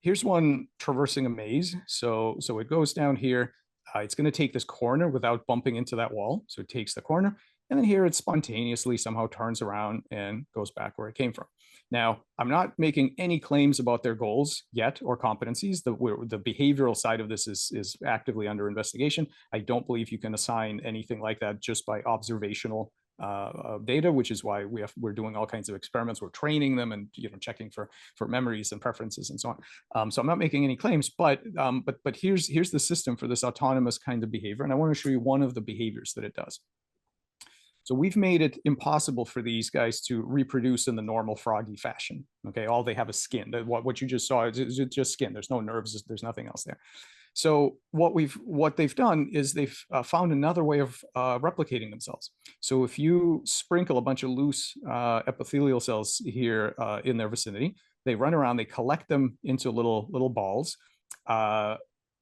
Here's one traversing a maze. So it goes down here. It's going to take this corner without bumping into that wall. So it takes the corner. And then here it spontaneously somehow turns around and goes back where it came from. Now, I'm not making any claims about their goals yet or competencies. The behavioral side of this is actively under investigation. I don't believe you can assign anything like that just by observational data, which is why we're doing all kinds of experiments. We're training them and checking for memories and preferences and so on. So I'm not making any claims, but here's the system for this autonomous kind of behavior, and I want to show you one of the behaviors that it does. So we've made it impossible for these guys to reproduce in the normal froggy fashion. Okay, all they have is skin. What you just saw is just skin. There's no nerves. There's nothing else there. So what they've done is they've found another way of replicating themselves. So if you sprinkle a bunch of loose epithelial cells here in their vicinity, they run around, they collect them into little balls.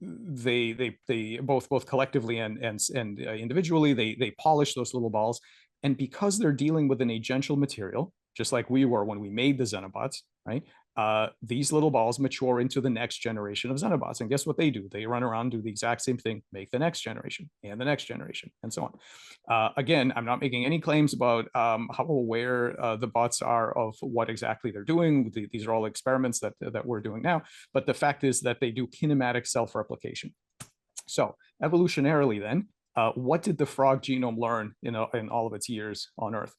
They both collectively and individually, they polish those little balls. And because they're dealing with an agential material, just like we were when we made the Xenobots, right? These little balls mature into the next generation of Xenobots. And guess what they do? They run around, do the exact same thing, make the next generation and the next generation and so on. Again, I'm not making any claims about how aware the bots are of what exactly they're doing. These are all experiments that we're doing now. But the fact is that they do kinematic self-replication. So evolutionarily then, what did the frog genome learn in all of its years on Earth?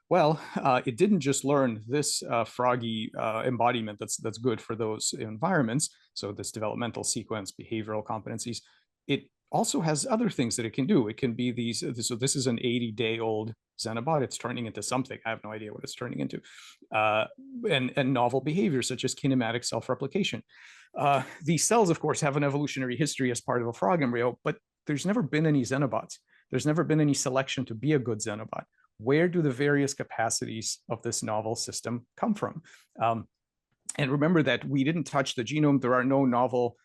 Well, it didn't just learn this froggy embodiment that's good for those environments. So this developmental sequence, behavioral competencies. It also has other things that it can do. It can be these. So this is an 80-day-old Xenobot. It's turning into something. I have no idea what it's turning into. And novel behaviors such as kinematic self-replication. These cells, of course, have an evolutionary history as part of a frog embryo, but there's never been any Xenobots. There's never been any selection to be a good Xenobot. Where do the various capacities of this novel system come from? And remember that we didn't touch the genome. There are no novel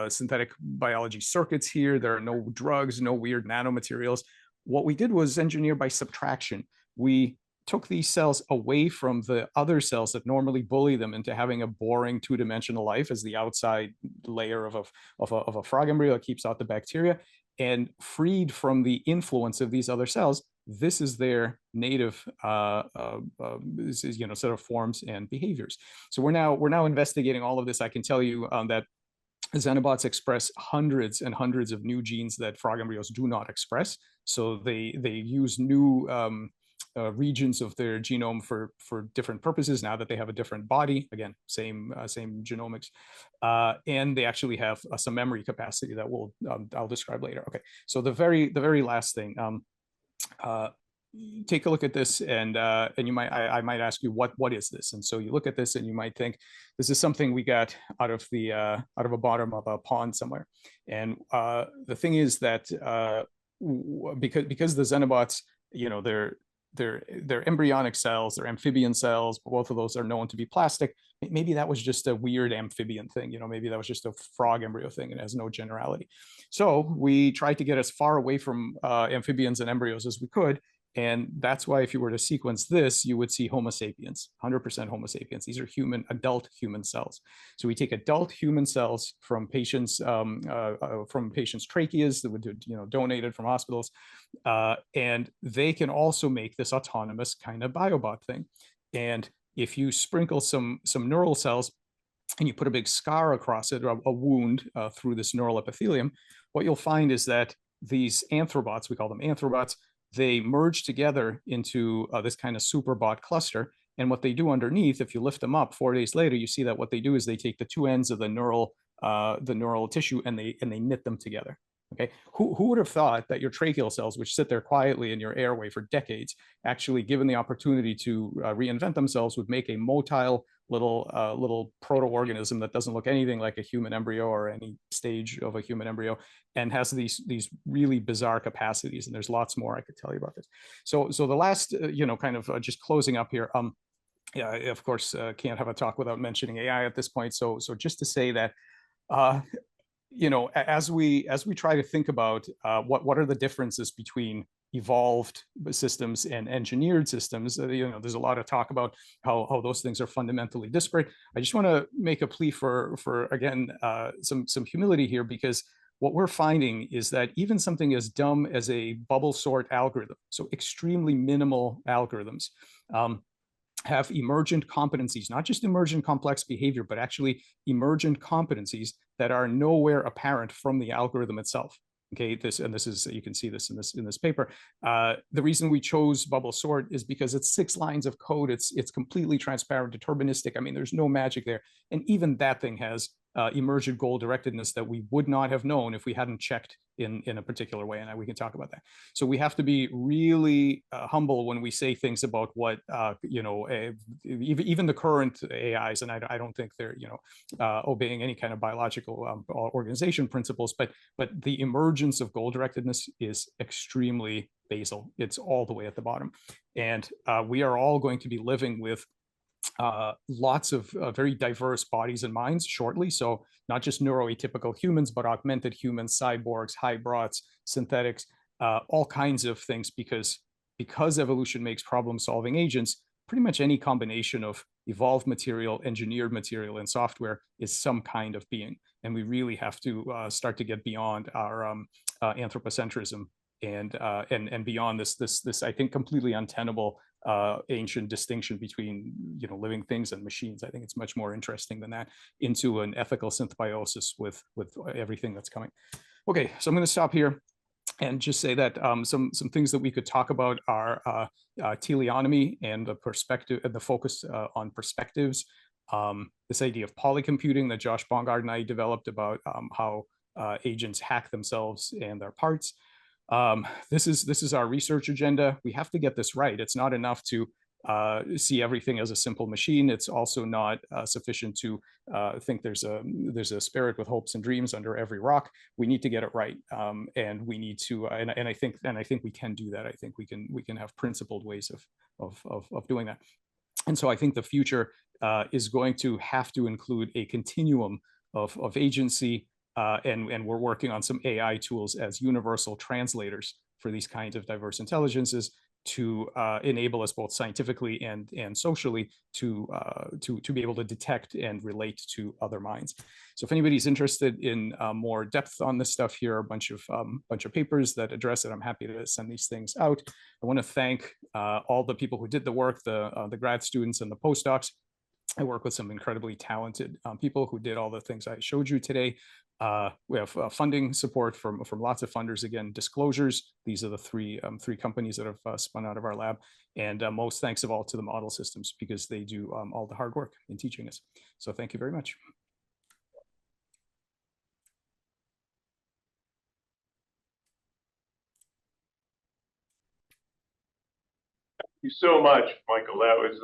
synthetic biology circuits here. There are no drugs, no weird nanomaterials. What we did was engineer by subtraction. We took these cells away from the other cells that normally bully them into having a boring two-dimensional life as the outside layer of a frog embryo that keeps out the bacteria, and freed from the influence of these other cells. This is their native set of forms and behaviors. So we're now investigating all of this. I can tell you that Xenobots express hundreds and hundreds of new genes that frog embryos do not express. So they use new regions of their genome for different purposes now that they have a different body. Again, same genomics, and they actually have some memory capacity that I'll describe later. Okay, so the very last thing. Take a look at this, and I might ask you what is this, and so you look at this and you might think this is something we got out of a bottom of a pond somewhere. And the thing is that because the Xenobots, they're embryonic cells, they're amphibian cells, both of those are known to be plastic. Maybe that was just a weird amphibian thing, maybe that was just a frog embryo thing and has no generality. So we tried to get as far away from amphibians and embryos as we could. And that's why if you were to sequence this, you would see Homo sapiens, 100% Homo sapiens. These are adult human cells. So we take adult human cells from patients' tracheas that were donated from hospitals, and they can also make this autonomous kind of biobot thing. And if you sprinkle some neural cells and you put a big scar across it, or a wound through this neural epithelium, what you'll find is that these anthrobots, we call them anthrobots, they merge together into this kind of superbot cluster. And what they do underneath, if you lift them up 4 days later, you see that what they do is they take the two ends of the neural tissue and they knit them together. Okay, who would have thought that your tracheal cells, which sit there quietly in your airway for decades, actually given the opportunity to reinvent themselves, would make a motile little proto-organism that doesn't look anything like a human embryo or any stage of a human embryo, and has these really bizarre capacities. And there's lots more I could tell you about this. So the last, kind of just closing up here. Yeah, of course, can't have a talk without mentioning AI at this point. So just to say that, as we try to think about what are the differences between evolved systems and engineered systems, there's a lot of talk about how those things are fundamentally disparate. I just want to make a plea for again some humility here, because what we're finding is that even something as dumb as a bubble sort algorithm, so extremely minimal algorithms, have emergent competencies, not just emergent complex behavior, but actually emergent competencies that are nowhere apparent from the algorithm itself. Okay, this is, you can see this in this paper. The reason we chose bubble sort is because it's 6 lines of code. It's completely transparent, deterministic. I mean, there's no magic there. And even that thing has emergent goal directedness that we would not have known if we hadn't checked in a particular way. And we can talk about that. So we have to be really humble when we say things about what, even the current AIs, and I don't think they're, obeying any kind of biological organization principles, but the emergence of goal directedness is extremely basal. It's all the way at the bottom. And we are all going to be living with lots of very diverse bodies and minds shortly. So not just neuroatypical humans, but augmented humans, cyborgs, hybrids, synthetics, all kinds of things, because evolution makes problem-solving agents. Pretty much any combination of evolved material, engineered material, and software is some kind of being. And we really have to start to get beyond our anthropocentrism and beyond this I think completely untenable ancient distinction between living things and machines. I think it's much more interesting than that, into an ethical synthbiosis with everything that's coming. Okay, so I'm going to stop here and just say that some things that we could talk about are teleonomy and the perspective and the focus on perspectives. This idea of polycomputing that Josh Bongard and I developed about how agents hack themselves and their parts. This is our research agenda. We have to get this right. It's not enough to see everything as a simple machine. It's also not sufficient to think there's a spirit with hopes and dreams under every rock. We need to get it right, and we need to. And I think we can do that. I think we can have principled ways of doing that. And so I think the future is going to have to include a continuum of agency, and we're working on some AI tools as universal translators for these kinds of diverse intelligences to enable us both scientifically and socially to be able to detect and relate to other minds. So if anybody's interested in more depth on this stuff, here are a bunch of papers that address it. I'm happy to send these things out. I want to thank all the people who did the work, the grad students and the postdocs. I work with some incredibly talented people who did all the things I showed you today. We have funding support from lots of funders. Again, disclosures. These are the three companies that have spun out of our lab. And most thanks of all to the model systems, because they do all the hard work in teaching us. So thank you very much. Thank you so much, Michael. That was,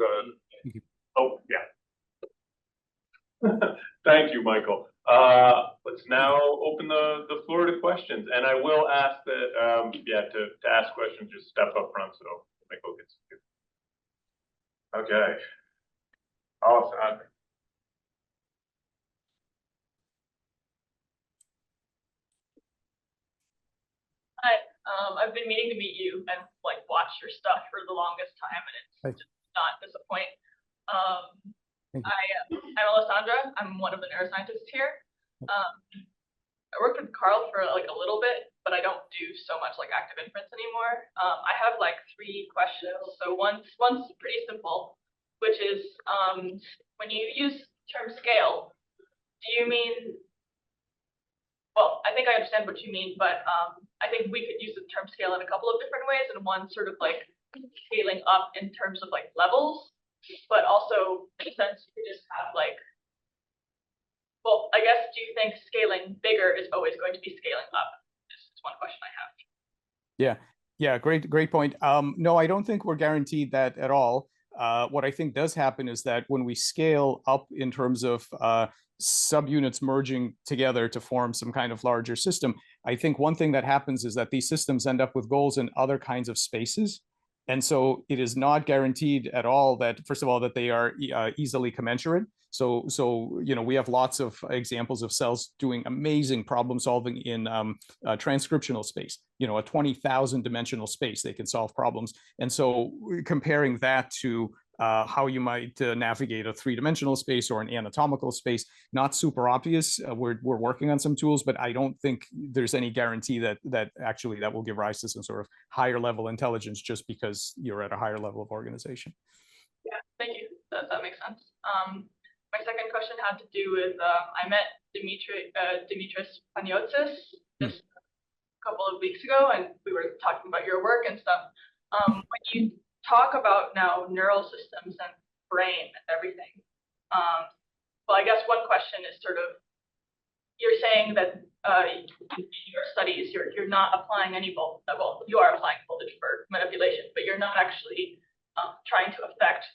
oh, yeah. Thank you, Michael. Let's now open the floor to questions. And I will ask that, to ask questions, just step up front so Michael gets to. Okay. Awesome. Hi, I've been meaning to meet you and like watch your stuff for the longest time, and it's just not disappoint. I'm Alessandra. I'm one of the neuroscientists here. I worked with Carl for like a little bit, but I don't do so much like active inference anymore. I have like 3 questions. So one's pretty simple, which is when you use term scale, do you mean? Well, I think I understand what you mean, but I think we could use the term scale in a couple of different ways, and one sort of like scaling up in terms of like levels, but also in a sense you could just have like, well, I guess, do you think scaling bigger is always going to be scaling up? This is one question I have. Yeah, great point. No, I don't think we're guaranteed that at all. What I think does happen is that when we scale up in terms of subunits merging together to form some kind of larger system, I think one thing that happens is that these systems end up with goals in other kinds of spaces. And so it is not guaranteed at all that, first of all, that they are easily commensurate. So we have lots of examples of cells doing amazing problem solving in transcriptional space, a 20,000 dimensional space. They can solve problems. And so comparing that to how you might navigate a 3-dimensional space or an anatomical space, not super obvious. We're working on some tools, but I don't think there's any guarantee that actually that will give rise to some sort of higher level intelligence just because you're at a higher level of organization. Yeah, thank you. That makes sense. My second question had to do with I met Dimitris Paniotsis just a couple of weeks ago, and we were talking about your work and stuff. When you talk about now neural systems and brain and everything, well, I guess one question is sort of, you're saying that in your studies you're not applying any well, you are applying voltage for manipulation, but you're not actually trying to affect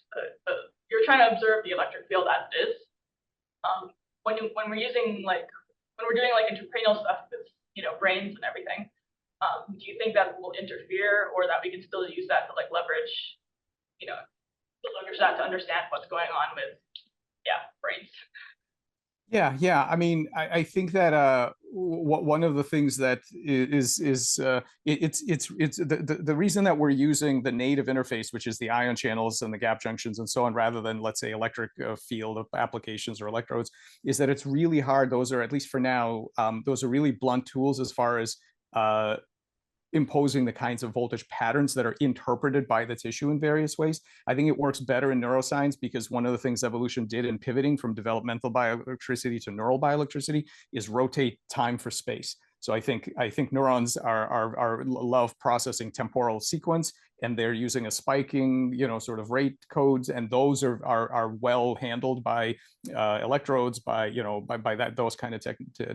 you're trying to observe the electric field as it is. When we're using when we're doing intracranial stuff with brains and everything, do you think that will interfere, or that we can still use that to leverage that to understand what's going on with brains? Yeah. I mean, I think that one of the things that is the reason that we're using the native interface, which is the ion channels and the gap junctions and so on, rather than, let's say, electric field applications or electrodes, is that it's really hard. Those are, at least for now, those are really blunt tools as far as imposing the kinds of voltage patterns that are interpreted by the tissue in various ways. I think it works better in neuroscience because one of the things evolution did in pivoting from developmental bioelectricity to neural bioelectricity is rotate time for space. So I think neurons love processing temporal sequence, and they're using a spiking, sort of rate codes, and those are well handled by electrodes, by those kind of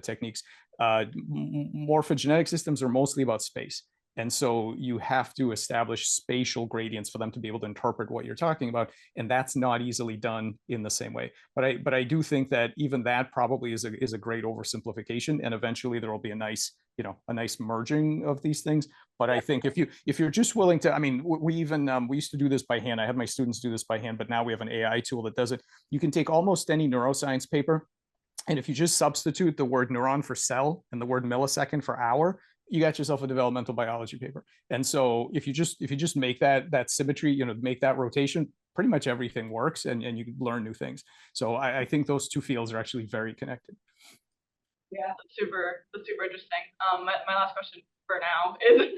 techniques. Morphogenetic systems are mostly about space. And so you have to establish spatial gradients for them to be able to interpret what you're talking about. And that's not easily done in the same way. But I do think that even that probably is a great oversimplification. And eventually there will be a nice merging of these things. But I think if you're just willing to, I mean, we used to do this by hand. I had my students do this by hand, but now we have an AI tool that does it. You can take almost any neuroscience paper And if you just substitute the word neuron for cell and the word millisecond for hour, you got yourself a developmental biology paper. And so if you just make that symmetry, you know, make that rotation, pretty much everything works, and you can learn new things. So I think those two fields are actually very connected. Yeah, that's super interesting. My last question for now is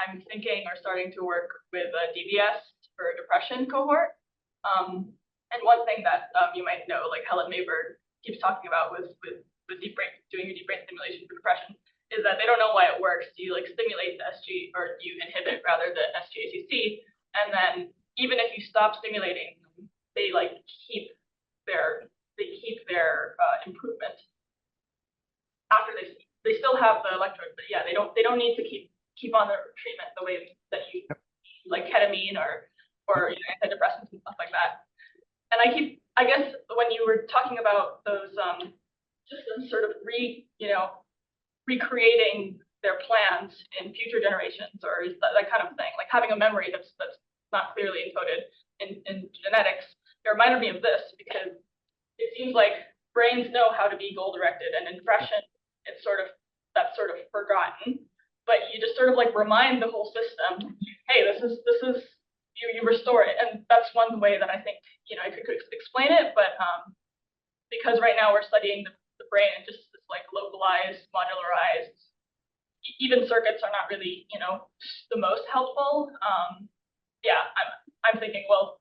I'm thinking or starting to work with a DBS for depression cohort. And one thing that you might know, like Helen Mayberg keeps talking about with deep brain, doing a deep brain stimulation for depression, is that they don't know why it works. Do you like stimulate the SG, or do you inhibit rather the SGACC? And then even if you stop stimulating, they like keep their improvement after they still have the electrodes, but yeah, they don't need to keep on their treatment the way that you like ketamine or you know, antidepressants and stuff like that. And I guess when you were talking about those just sort of recreating their plans in future generations, or is that kind of thing, like having a memory that's not clearly encoded in genetics, it reminded me of this, because it seems like brains know how to be goal-directed, and in depression, that's sort of forgotten. But you just sort of like remind the whole system, hey, this is you restore it, and that's one way that I think, you know, I could explain it. But because right now we're studying the brain and just this like localized, modularized, even circuits are not really, you know, the most helpful. Yeah, I'm thinking, well,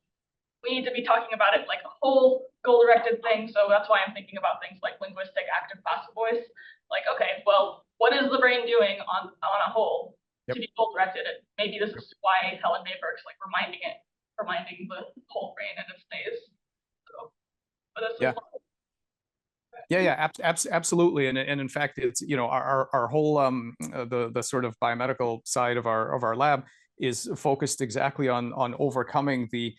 we need to be talking about it like a whole goal-directed thing. So that's why I'm thinking about things like linguistic, active, passive voice. Like, okay, well, what is the brain doing on a whole to be goal-directed? And maybe this is why Helen Mayberg's like reminding the whole brain, and it stays. So, but that's Absolutely. And in fact, it's, you know, our whole the sort of biomedical side of our lab is focused exactly on overcoming the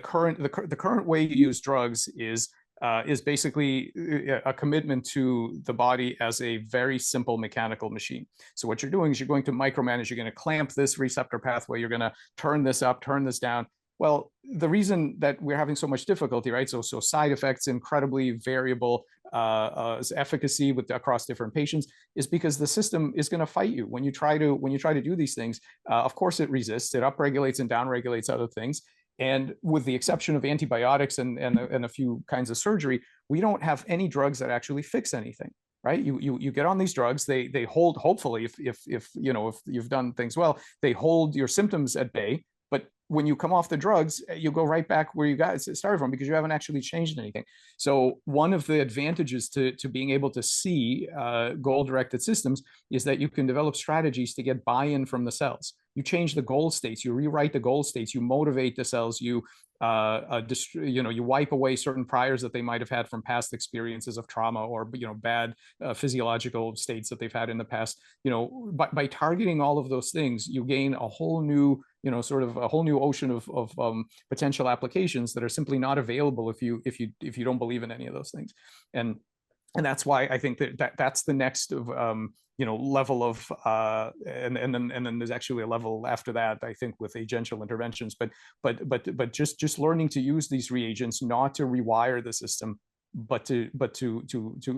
current way you use drugs is basically a commitment to the body as a very simple mechanical machine. So what you're doing is you're going to micromanage. You're going to clamp this receptor pathway. You're going to turn this up, turn this down. Well, the reason that we're having so much difficulty, right? So side effects, incredibly variable efficacy across different patients, is because the system is going to fight you when you try to do these things. Of course, it resists. It upregulates and downregulates other things. And with the exception of antibiotics and a few kinds of surgery, we don't have any drugs that actually fix anything. Right? You get on these drugs. They hold, hopefully, if you've done things well, they hold your symptoms at bay. But when you come off the drugs, you go right back where you got started from, because you haven't actually changed anything. So one of the advantages to being able to see goal-directed systems is that you can develop strategies to get buy-in from the cells. You change the goal states, you rewrite the goal states, you motivate the cells, you wipe away certain priors that they might have had from past experiences of trauma, or bad physiological states that they've had in the past. By targeting all of those things, you gain a whole new sort of a whole new ocean of potential applications that are simply not available if you don't believe in any of those things. And that's why I think that's the next level of and then there's actually a level after that, I think, with agential interventions. But just learning to use these reagents, not to rewire the system, but to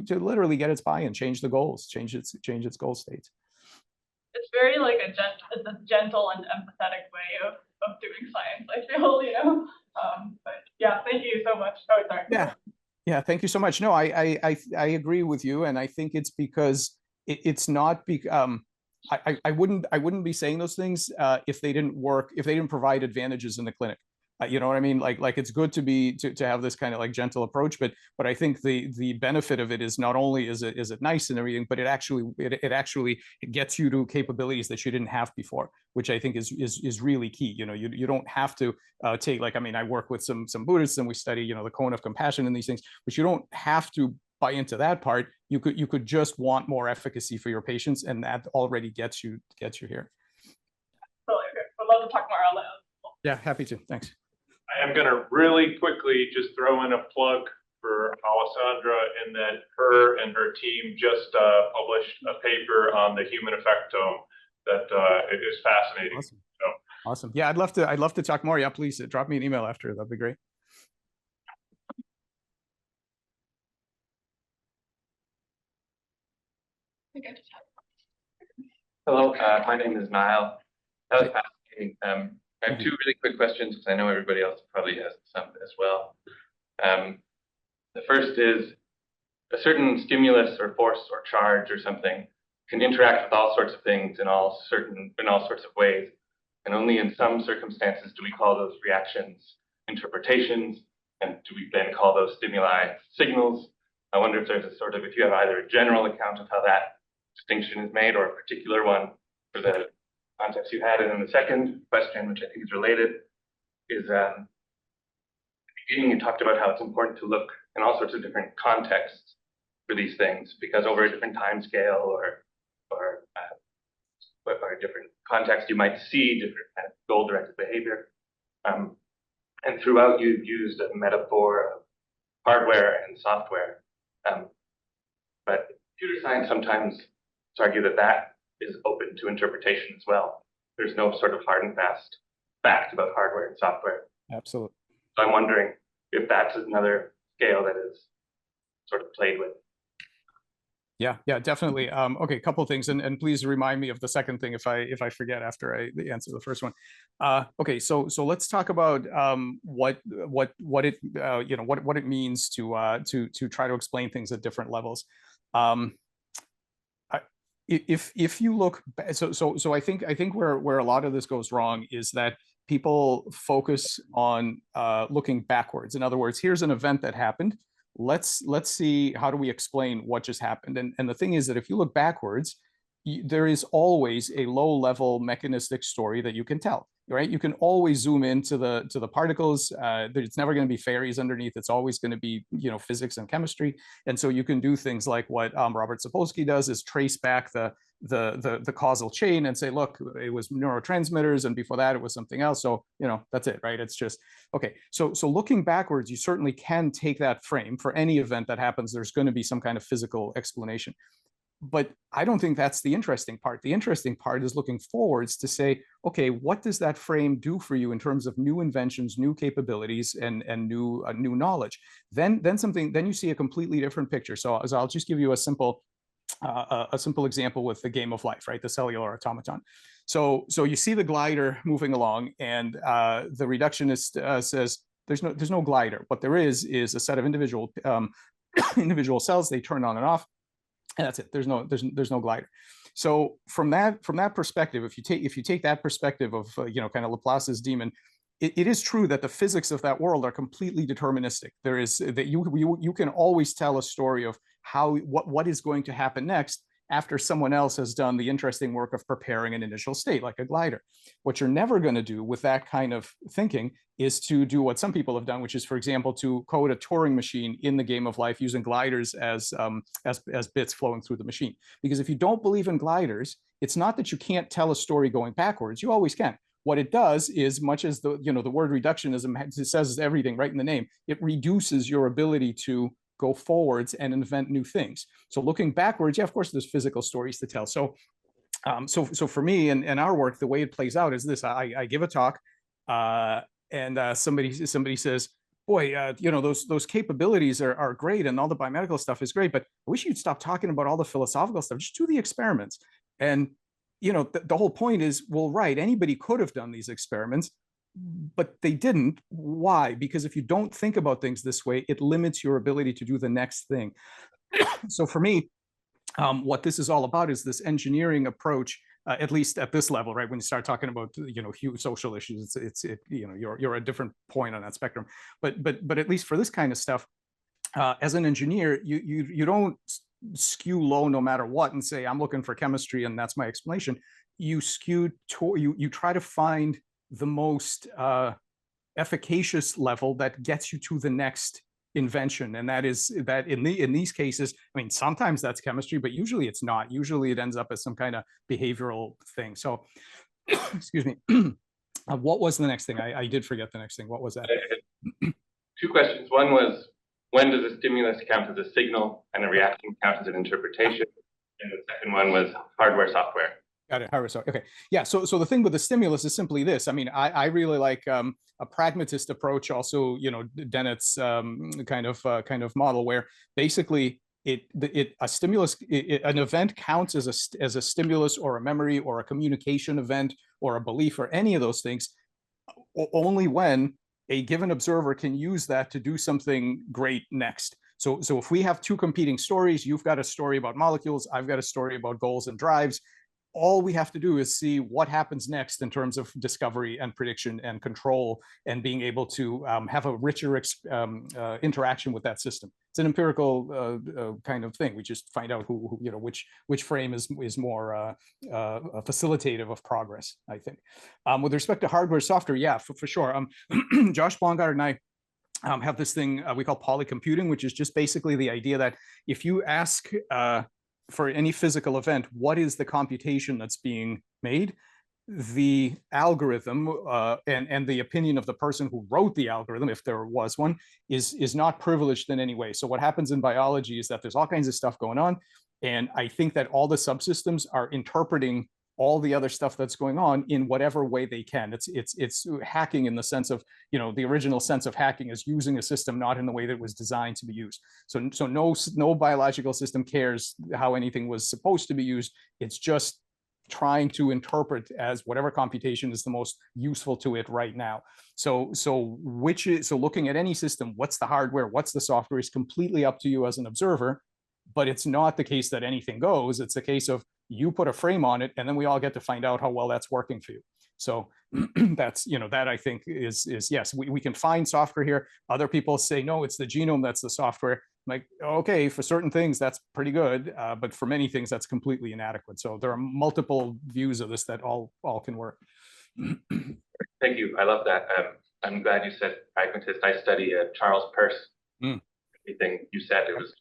literally get its buy-in, change the goals, change its goal states. It's very like a gentle and empathetic way of doing science, I feel, but yeah, thank you so much. Oh, sorry. Yeah, thank you so much. No, I agree with you, and I think it's because it's not I wouldn't be saying those things if they didn't work, if they didn't provide advantages in the clinic. You know what I mean? Like it's good to have this kind of like gentle approach, but I think the benefit of it is not only is it nice and everything, but it actually gets you to capabilities that you didn't have before, which I think is really key. You don't have to take, like, I mean, I work with some Buddhists, and we study the cone of compassion and these things, but you don't have to buy into that part. You could just want more efficacy for your patients, and that already gets you here. Totally okay. I'd love to talk more on that. Yeah, happy to. Thanks. I am going to really quickly just throw in a plug for Alessandra, in that her and her team just published a paper on the human effectome that is fascinating. Awesome. Awesome. Yeah, I'd love to talk more. Yeah, please drop me an email after. That'd be great. think I just have. Hello, my name is Niall. That was fascinating. I have Thank two really quick questions because I know everybody else probably has some as well. The first is a certain stimulus or force or charge or something can interact with all sorts of things in all sorts of ways. And only in some circumstances do we call those reactions interpretations, and do we then call those stimuli signals? I wonder if there's if you have either a general account of how that distinction is made or a particular one for the context you had. And then the second question, which I think is related, is at the beginning you talked about how it's important to look in all sorts of different contexts for these things, because over a different time scale or a different context, you might see different kind of goal-directed behavior. And throughout, you've used a metaphor of hardware and software. But computer science sometimes argue that that is open to interpretation as well. There's no sort of hard and fast fact about hardware and software. Absolutely. So I'm wondering if that's another scale that is sort of played with. Yeah, definitely. Okay, a couple of things, and please remind me of the second thing if I forget after I answer the first one. Okay, so let's talk about what it means to try to explain things at different levels. If you look, so I think where a lot of this goes wrong is that people focus on looking backwards. In other words, here's an event that happened. Let's see, how do we explain what just happened? And the thing is that if you look backwards, there is always a low-level mechanistic story that you can tell, right? You can always zoom into the particles. It's never going to be fairies underneath. It's always going to be, physics and chemistry. And so you can do things like what Robert Sapolsky does, is trace back the causal chain and say, look, it was neurotransmitters, and before that it was something else. So that's it, right? It's just okay. So looking backwards, you certainly can take that frame for any event that happens. There's going to be some kind of physical explanation. But I don't think that's the interesting part. The interesting part is looking forwards to say, okay, what does that frame do for you in terms of new inventions, new capabilities, and new knowledge? Then you see a completely different picture. So I'll just give you a simple example with the game of life, right? The cellular automaton. So you see the glider moving along, and the reductionist says there's no glider. What there is a set of individual cells. They turn on and off. And that's it. There's no glider. So from that perspective, if you take that perspective of kind of Laplace's demon, it is true that the physics of that world are completely deterministic. There is that you can always tell a story of what is going to happen next after someone else has done the interesting work of preparing an initial state, like a glider. What you're never going to do with that kind of thinking is to do what some people have done, which is, for example, to code a Turing machine in the game of life using gliders as bits flowing through the machine. Because if you don't believe in gliders, it's not that you can't tell a story going backwards. You always can. What it does is, much as the word reductionism says everything right in the name, it reduces your ability to go forwards and invent new things. So looking backwards, yeah, of course, there's physical stories to tell. So for me and our work, the way it plays out is this: I give a talk, and somebody says, boy, those capabilities are great, and all the biomedical stuff is great, but I wish you'd stop talking about all the philosophical stuff. Just do the experiments. And the whole point is, well, right, anybody could have done these experiments, but they didn't. Why? Because if you don't think about things this way, it limits your ability to do the next thing. So for me, what this is all about is this engineering approach, at least at this level, right? When you start talking about huge social issues, you're a different point on that spectrum. But at least for this kind of stuff, as an engineer, you don't skew low no matter what and say, I'm looking for chemistry and that's my explanation. You try to find the most efficacious level that gets you to the next invention. And that is that in these cases, I mean, sometimes that's chemistry, but usually it's not. Usually it ends up as some kind of behavioral thing. So excuse me. What was the next thing? I did forget the next thing. What was that? Two questions. One was, when does a stimulus count as a signal and a reaction count as an interpretation? And the second one was hardware, software. Got it. Hardware, software. Okay. Yeah. So the thing with the stimulus is simply this. I mean, I really like a pragmatist approach. Also, Dennett's kind of model, where basically a stimulus, an event counts as a stimulus or a memory or a communication event or a belief or any of those things only when a given observer can use that to do something great next. So if we have two competing stories, you've got a story about molecules, I've got a story about goals and drives, all we have to do is see what happens next in terms of discovery and prediction and control and being able to have a richer interaction with that system. It's an empirical kind of thing. We just find out which frame is more facilitative of progress, I think. With respect to hardware, software, yeah, for sure. Josh Blongard and I have this thing we call polycomputing, which is just basically the idea that if you ask for any physical event, what is the computation that's being made? The algorithm and the opinion of the person who wrote the algorithm, if there was one, is not privileged in any way. So what happens in biology is that there's all kinds of stuff going on. And I think that all the subsystems are interpreting all the other stuff that's going on in whatever way they can. It's hacking in the sense of, the original sense of hacking is using a system not in the way that it was designed to be used. So no biological system cares how anything was supposed to be used. It's just trying to interpret as whatever computation is the most useful to it right now. So looking at any system, what's the hardware, what's the software is completely up to you as an observer. But it's not the case that anything goes. It's a case of you put a frame on it, and then we all get to find out how well that's working for you. So that's, that I think is yes, we can find software here. Other people say, no, it's the genome that's the software. I'm like, okay, for certain things, that's pretty good. But for many things, that's completely inadequate. So there are multiple views of this that all can work. Thank you. I love that. I'm glad you said pragmatist. I study Charles Peirce. Everything you said, it was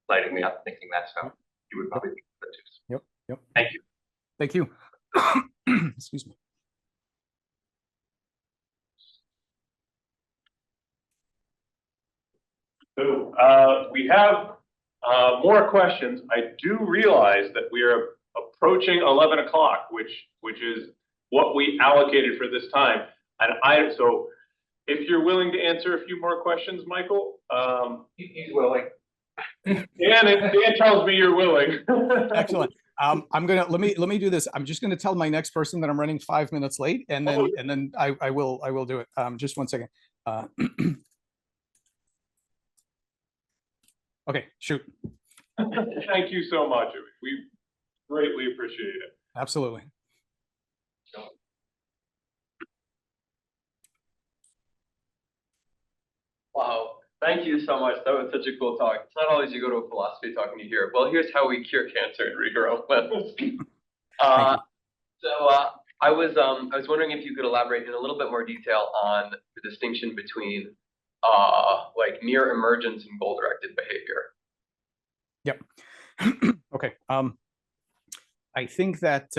lighting me up thinking that's how you would probably think that too. Yep. Thank you. Thank you. Excuse me. So we have more questions. I do realize that we are approaching 11 o'clock, which is what we allocated for this time. And so if you're willing to answer a few more questions, Michael. He's willing. Dan tells me you're willing. Excellent. I'm gonna let me do this. I'm just gonna tell my next person that I'm running 5 minutes late, and then I will do it. Just 1 second. Okay, shoot. Thank you so much. We greatly appreciate it. Absolutely. Wow. Thank you so much. That was such a cool talk. It's not always you go to a philosophy talk and you hear, well, here's how we cure cancer and regrow limbs. I was wondering if you could elaborate in a little bit more detail on the distinction between like near emergence and goal-directed behavior. Yep. Okay. I think that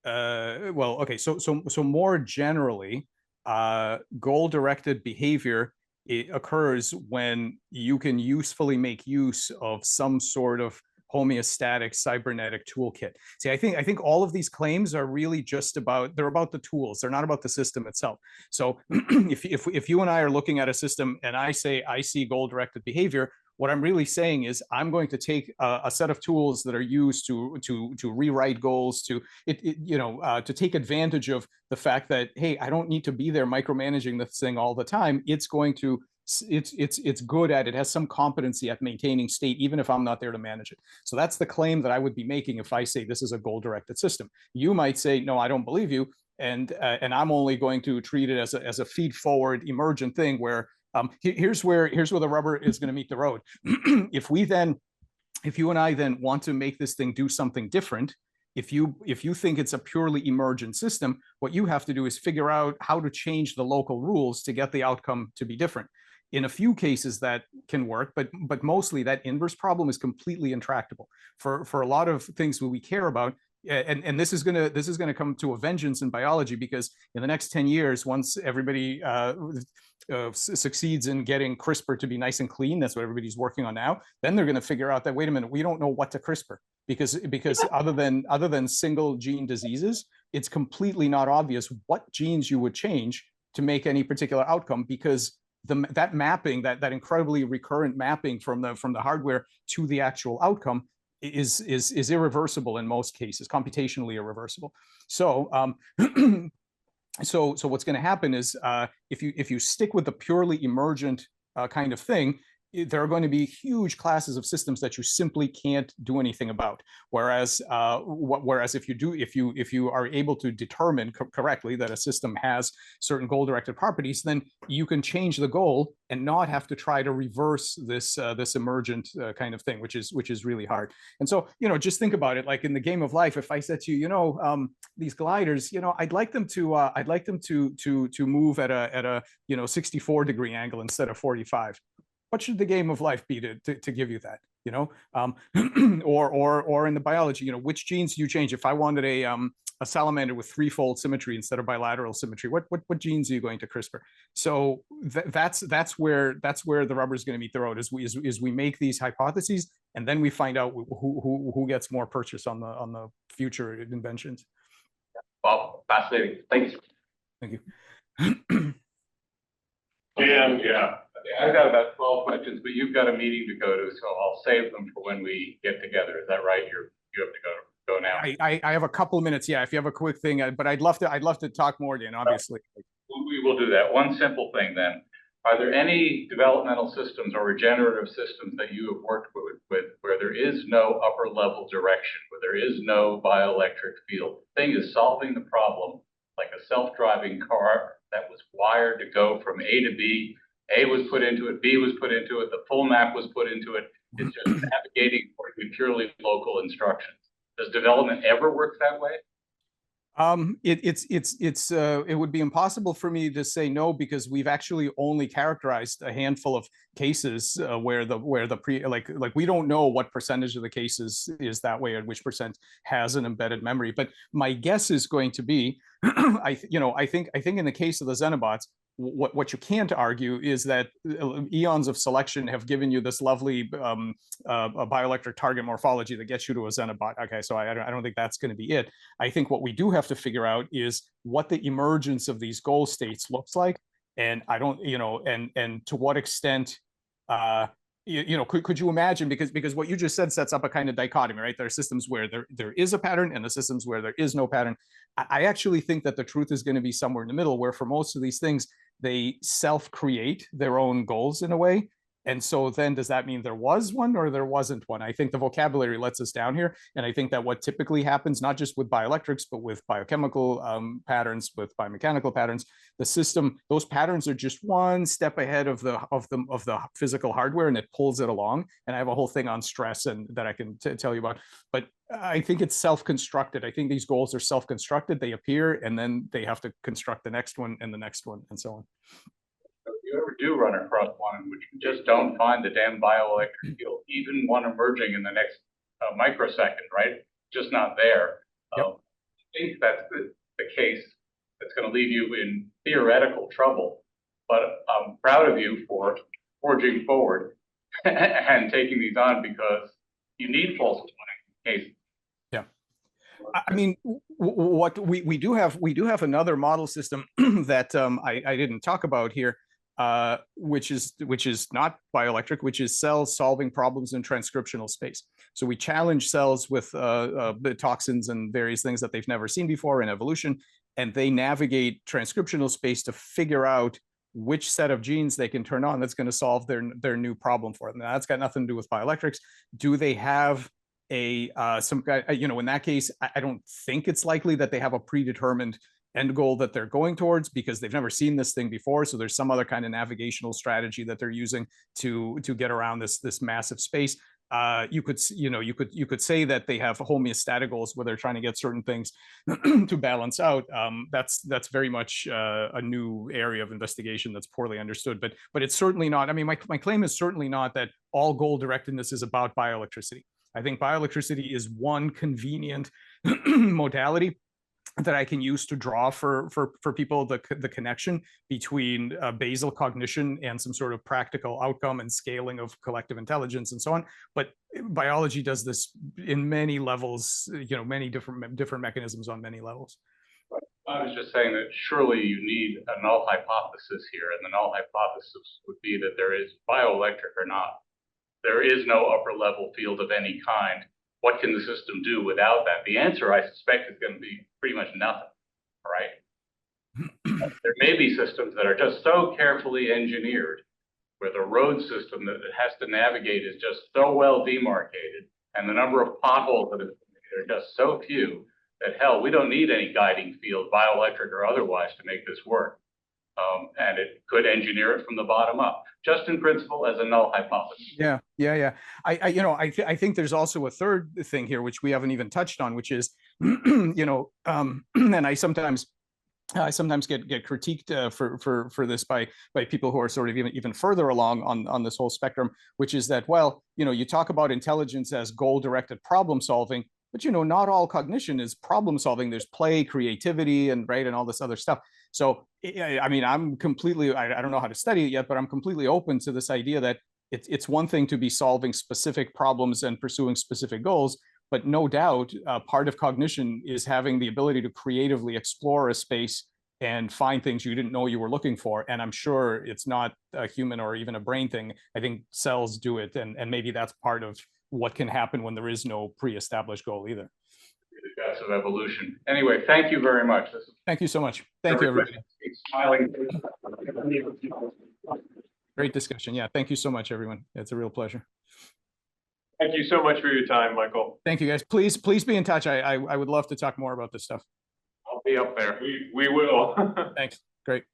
well, okay. So more generally, goal-directed behavior, it occurs when you can usefully make use of some sort of homeostatic cybernetic toolkit. See, I think all of these claims are really just they're about the tools. They're not about the system itself. So if you and I are looking at a system and I say I see goal-directed behavior, what I'm really saying is I'm going to take a set of tools that are used to rewrite goals, to take advantage of the fact that, hey, I don't need to be there micromanaging this thing all the time. It's good at it, has some competency at maintaining state, even if I'm not there to manage it. So that's the claim that I would be making if I say this is a goal-directed system. You might say, no, I don't believe you, and I'm only going to treat it as a feed-forward emergent thing where here's where the rubber is going to meet the road. If you and I then want to make this thing do something different, if you think it's a purely emergent system, what you have to do is figure out how to change the local rules to get the outcome to be different. In a few cases that can work, but mostly that inverse problem is completely intractable. For a lot of things that we care about, and this is gonna come to a vengeance in biology, because in the next 10 years, once everybody succeeds in getting CRISPR to be nice and clean, that's what everybody's working on now, then they're going to figure out that, wait a minute, we don't know what to CRISPR, because other than single gene diseases, it's completely not obvious what genes you would change to make any particular outcome, because that mapping, that incredibly recurrent mapping from the hardware to the actual outcome is irreversible in most cases, computationally irreversible. So so what's going to happen is if you stick with the purely emergent kind of thing, there are going to be huge classes of systems that you simply can't do anything about. Whereas if you are able to determine correctly that a system has certain goal-directed properties, then you can change the goal and not have to try to reverse this emergent kind of thing, which is really hard. And so, just think about it. Like in the game of life, if I said to you, these gliders, I'd like them to move at a 64-degree angle instead of 45. What should the game of life be to give you that, or in the biology, which genes do you change? If I wanted a salamander with threefold symmetry instead of bilateral symmetry, what genes are you going to CRISPR? So that's where the rubber is going to meet the road, is we make these hypotheses and then we find out who gets more purchase on the future inventions. Wow, fascinating. Thanks. Thank you. Dan, yeah, I've got about 12 questions, but you've got a meeting to go to, so I'll save them for when we get together. Is that right? You have to go now. I have a couple of minutes. Yeah, if you have a quick thing, but I'd love to talk more, Dan, obviously. We will do that. One simple thing then. Are there any developmental systems or regenerative systems that you have worked with where there is no upper level direction, where there is no bioelectric field? The thing is solving the problem like a self-driving car that was wired to go from A to B. A was put into it, B was put into it, the full map was put into it. It's just navigating for purely local instructions. Does development ever work that way? It would be impossible for me to say no, because we've actually only characterized a handful of cases where we don't know what percentage of the cases is that way and which percent has an embedded memory. But my guess is going to be, I think in the case of the Xenobots, what you can't argue is that eons of selection have given you this lovely bioelectric target morphology that gets you to a Xenobot. Okay, so I don't think that's going to be it. I think what we do have to figure out is what the emergence of these goal states looks like, and I don't, and to what extent. Could you imagine, because what you just said sets up a kind of dichotomy, right? There are systems where there is a pattern and the systems where there is no pattern. I actually think that the truth is going to be somewhere in the middle, where for most of these things, they self-create their own goals in a way. And so then does that mean there was one or there wasn't one? I think the vocabulary lets us down here. And I think that what typically happens, not just with bioelectrics, but with biochemical patterns, with biomechanical patterns, the system, those patterns are just one step ahead of the physical hardware, and it pulls it along. And I have a whole thing on stress and that I can tell you about. But I think it's self-constructed. I think these goals are self-constructed. They appear, and then they have to construct the next one and the next one, and so on. If you ever do run across one in which you just don't find the damn bioelectric field, even one emerging in the next microsecond, right? Just not there. Yep. I think that's the case that's going to leave you in theoretical trouble. But I'm proud of you for forging forward and taking these on, because you need false cases. Yeah. I mean, what we do have another model system that I didn't talk about here, which is not bioelectric, which is cells solving problems in transcriptional space. So we challenge cells with the toxins and various things that they've never seen before in evolution, and they navigate transcriptional space to figure out which set of genes they can turn on that's going to solve their new problem for them. Now, that's got nothing to do with bioelectrics. Do they have some guy, in that case, I don't think it's likely that they have a predetermined end goal that they're going towards, because they've never seen this thing before. So there's some other kind of navigational strategy that they're using to get around this massive space. You could say that they have homeostatic goals where they're trying to get certain things to balance out. That's very much a new area of investigation that's poorly understood. But it's certainly not. I mean, my claim is certainly not that all goal directedness is about bioelectricity. I think bioelectricity is one convenient modality that I can use to draw for people the connection between basal cognition and some sort of practical outcome and scaling of collective intelligence and so on. But biology does this in many levels, many different mechanisms on many levels. I was just saying that surely you need a null hypothesis here, and the null hypothesis would be that there is, bioelectric or not, there is no upper level field of any kind. What can the system do without that? The answer, I suspect, is going to be pretty much nothing, right? There may be systems that are just so carefully engineered where the road system that it has to navigate is just so well demarcated, and the number of potholes that are just so few that, hell, we don't need any guiding field, bioelectric or otherwise, to make this work. And it could engineer it from the bottom up, just in principle as a null hypothesis. Yeah. I think there's also a third thing here, which we haven't even touched on, which is, and I sometimes get critiqued for this by people who are sort of even further along on this whole spectrum, which is that, well, you talk about intelligence as goal-directed problem solving, but not all cognition is problem solving. There's play, creativity, and all this other stuff. So I mean, I'm completely, I don't know how to study it yet, but I'm completely open to this idea that it's one thing to be solving specific problems and pursuing specific goals, but no doubt part of cognition is having the ability to creatively explore a space and find things you didn't know you were looking for. And I'm sure it's not a human or even a brain thing. I think cells do it, and maybe that's part of what can happen when there is no pre-established goal either. That's of evolution. Anyway, thank you very much. Thank you so much. Thank you, everybody. Smiling. Great discussion. Yeah, thank you so much, everyone. It's a real pleasure. Thank you so much for your time, Michael. Thank you, guys. Please be in touch. I would love to talk more about this stuff. I'll be up there. We will. Thanks. Great.